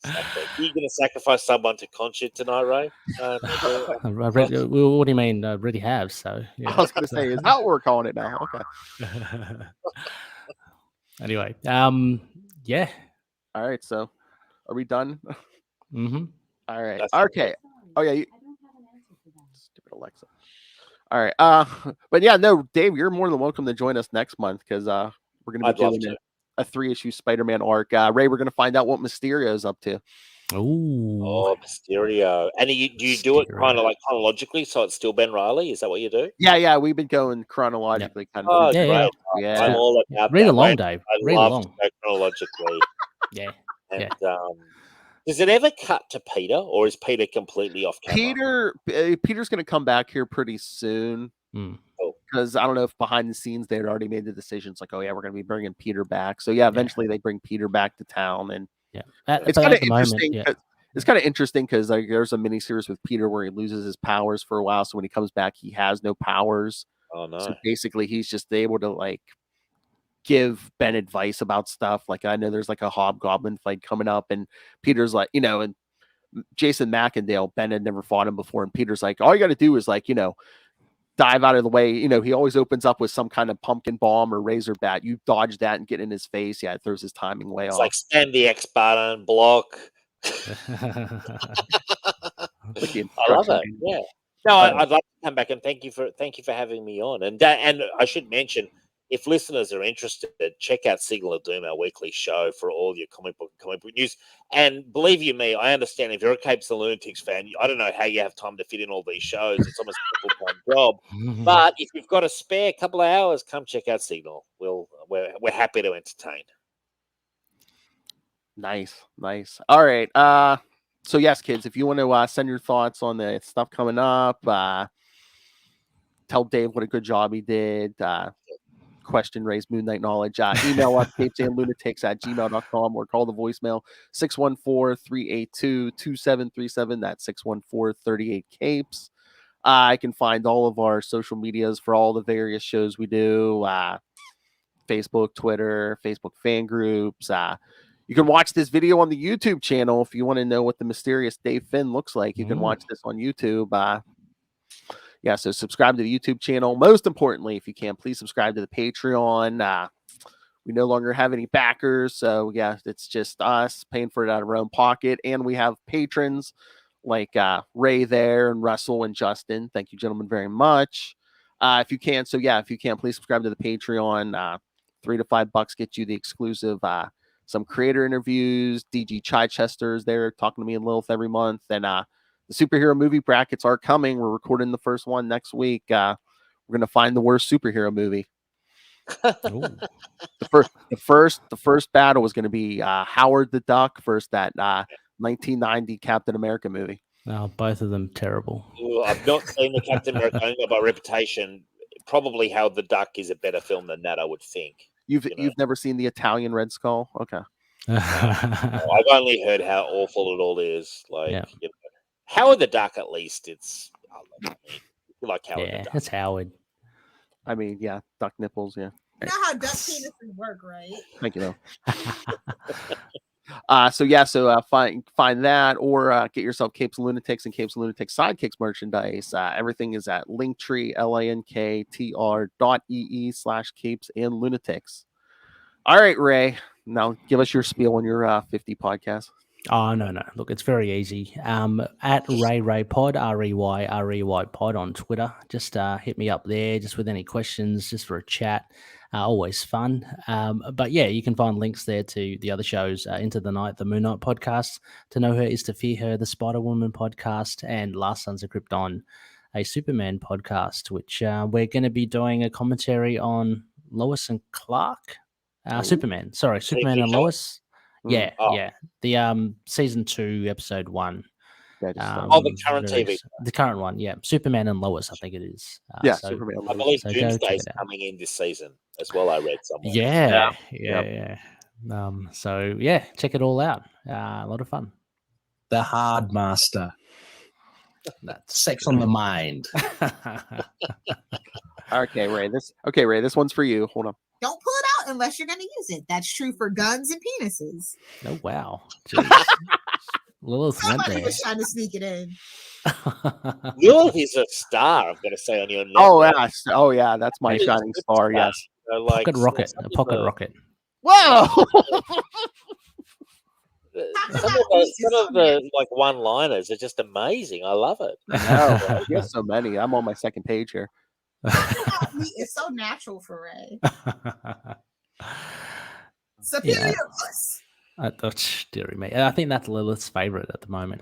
Speaker 5: Exactly. Are you going to sacrifice someone to Conchit tonight, Ray?
Speaker 4: What do you mean? I already have. So
Speaker 1: I was going to say, is that what we're calling it now? Okay.
Speaker 4: Anyway,
Speaker 1: All right. So, are we done?
Speaker 4: Mm-hmm.
Speaker 1: All right. Okay. Oh yeah. Stupid Alexa. All right. But yeah, no, Dave, you're more than welcome to join us next month because we're going to be doing a 3-issue Spider-Man arc. Ray, we're going to find out what Mysterio is up to.
Speaker 4: Oh,
Speaker 5: Mysterio. And do you do it kind of like chronologically, so it's still Ben Reilly? Is that what you do?
Speaker 1: Yeah. We've been going chronologically.
Speaker 5: Kind of.
Speaker 1: Yeah.
Speaker 5: I'm all about
Speaker 4: read
Speaker 5: that,
Speaker 4: along,
Speaker 5: mate.
Speaker 4: Dave.
Speaker 5: I
Speaker 4: read
Speaker 5: love
Speaker 4: along.
Speaker 5: to go chronologically.
Speaker 4: Yeah.
Speaker 5: And does it ever cut to Peter, or is Peter completely off camera?
Speaker 1: Peter's going to come back here pretty soon. Because I don't know if behind the scenes they had already made the decisions like, oh yeah, we're going to be bringing Peter back. So eventually they bring Peter back to town, and it's kind of interesting. It's kind of interesting because like there's a miniseries with Peter where he loses his powers for a while. So when he comes back, he has no powers.
Speaker 5: Oh no.
Speaker 1: So basically, he's just able to like give Ben advice about stuff. Like I know there's like a hobgoblin fight coming up, and Peter's like, and Jason Macendale, Ben had never fought him before, and Peter's like, all you got to do is like, dive out of the way. He always opens up with some kind of pumpkin bomb or razor bat. You dodge that and get in his face. Yeah, it throws his timing way
Speaker 5: It's
Speaker 1: off.
Speaker 5: like spam the X button, block.
Speaker 1: Like the
Speaker 5: I love it.
Speaker 1: instruction.
Speaker 5: Yeah. No, I'd like to come back and thank you for having me on. And I should mention, if listeners are interested, check out Signal of Doom, our weekly show for all your comic book news. And believe you me, I understand if you're a Capes and Lunatics fan, I don't know how you have time to fit in all these shows. It's almost a full-time job. But if you've got a spare couple of hours, come check out Signal. We're happy to entertain.
Speaker 1: Nice. All right. So yes, kids, if you want to send your thoughts on the stuff coming up, tell Dave what a good job he did. Question, raise Moon Knight knowledge. Email us capesandlunatics@gmail.com or call the voicemail 614-382-2737. That's 614-38-capes. I can find all of our social medias for all the various shows we do. Facebook, Twitter, Facebook fan groups. You can watch this video on the YouTube channel if you want to know what the mysterious Dave Finn looks like. You can watch this on YouTube. So subscribe to the YouTube channel. Most importantly, if you can, please subscribe to the Patreon. We no longer have any backers, so yeah, it's just us paying for it out of our own pocket, and we have patrons like Ray there and Russell and Justin. Thank you, gentlemen, very much. If you can, please subscribe to the Patreon. $3 to $5 get you the exclusive some creator interviews. DG Chichester's there talking to me and Lilith every month, and the superhero movie brackets are coming. We're recording the first one next week. We're gonna find the worst superhero movie. The first battle was gonna be Howard the Duck versus that 1990 Captain America movie.
Speaker 4: Oh, both of them terrible.
Speaker 5: Ooh, I've not seen the Captain America. I know by reputation. Probably Howard the Duck is a better film than that, I would think.
Speaker 1: You've never seen the Italian Red Skull? Okay.
Speaker 5: I've only heard how awful it all is. Howard the Duck, at least it's like Howard the Duck.
Speaker 4: It's Howard.
Speaker 1: I mean, yeah, duck nipples, yeah.
Speaker 6: You know how duck penises work, right?
Speaker 1: Thank you, though. Find that or get yourself Capes and Lunatics and Capes and Lunatics Sidekicks merchandise. Everything is at Linktree, linktr.ee/Capes and Lunatics. All right, Ray. Now give us your spiel on your 50 podcast.
Speaker 4: Oh, no. Look, it's very easy. At Ray Pod, REY Pod on Twitter. Just hit me up there just with any questions, just for a chat. Always fun. But yeah, you can find links there to the other shows, Into the Night, the Moon Knight podcast, To Know Her Is to Fear Her, the Spider-Woman podcast, and Last Sons of Krypton, a Superman podcast, which we're going to be doing a commentary on Lois and Clark. Superman and Lois. Yeah. The season 2, episode 1.
Speaker 5: The current TV.
Speaker 4: The current one, yeah. Superman and Lois, I think it is.
Speaker 1: Superman and Lois.
Speaker 5: I believe Doomsday's coming in this season as well, I read somewhere.
Speaker 4: Yeah. So, yeah, check it all out. A lot of fun.
Speaker 3: The Hard Master. That's Sex on the Mind.
Speaker 1: Okay, Ray. This one's for you. Hold on.
Speaker 6: Don't pull it out unless you're going to use it. That's true for guns and penises.
Speaker 4: Oh, wow. Lilith went
Speaker 6: Somebody
Speaker 4: there.
Speaker 6: was trying to sneak it in.
Speaker 5: Lilith is a star, I've got to say, on your network.
Speaker 1: Oh, yeah. That's my shining star, yes.
Speaker 4: Pocket rocket. A pocket rocket.
Speaker 1: Whoa!
Speaker 5: Some of the one-liners are just amazing. I love it.
Speaker 1: I know. So many. I'm on my second page here.
Speaker 6: It's so natural for Ray. Superior plus.
Speaker 4: Dear me. I think that's Lilith's favorite at the moment.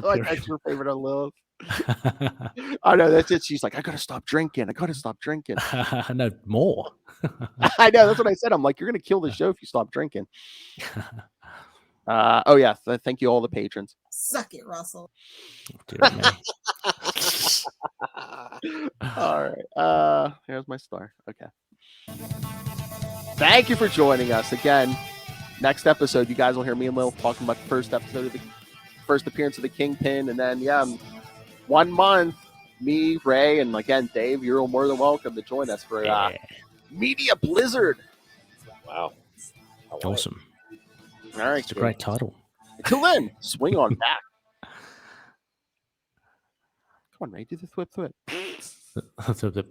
Speaker 1: That's your favorite on Lilith. I know, that's it. She's like, I gotta stop drinking.
Speaker 4: No, more.
Speaker 1: I know, that's what I said. I'm like, you're gonna kill the show if you stop drinking. Thank you all the patrons.
Speaker 6: Suck it, Russell.
Speaker 4: Dear me.
Speaker 1: All right. Here's my star. Okay. Thank you for joining us again. Next episode, you guys will hear me and Lil talking about the first appearance of the Kingpin, and then 1 month me, Ray, and again, Dave, you're more than welcome to join us for Media Blizzard.
Speaker 5: Wow.
Speaker 4: Awesome.
Speaker 1: All right,
Speaker 4: It's a great title.
Speaker 1: Until then, swing on back. Come on, Ray, do the thwip.
Speaker 4: So the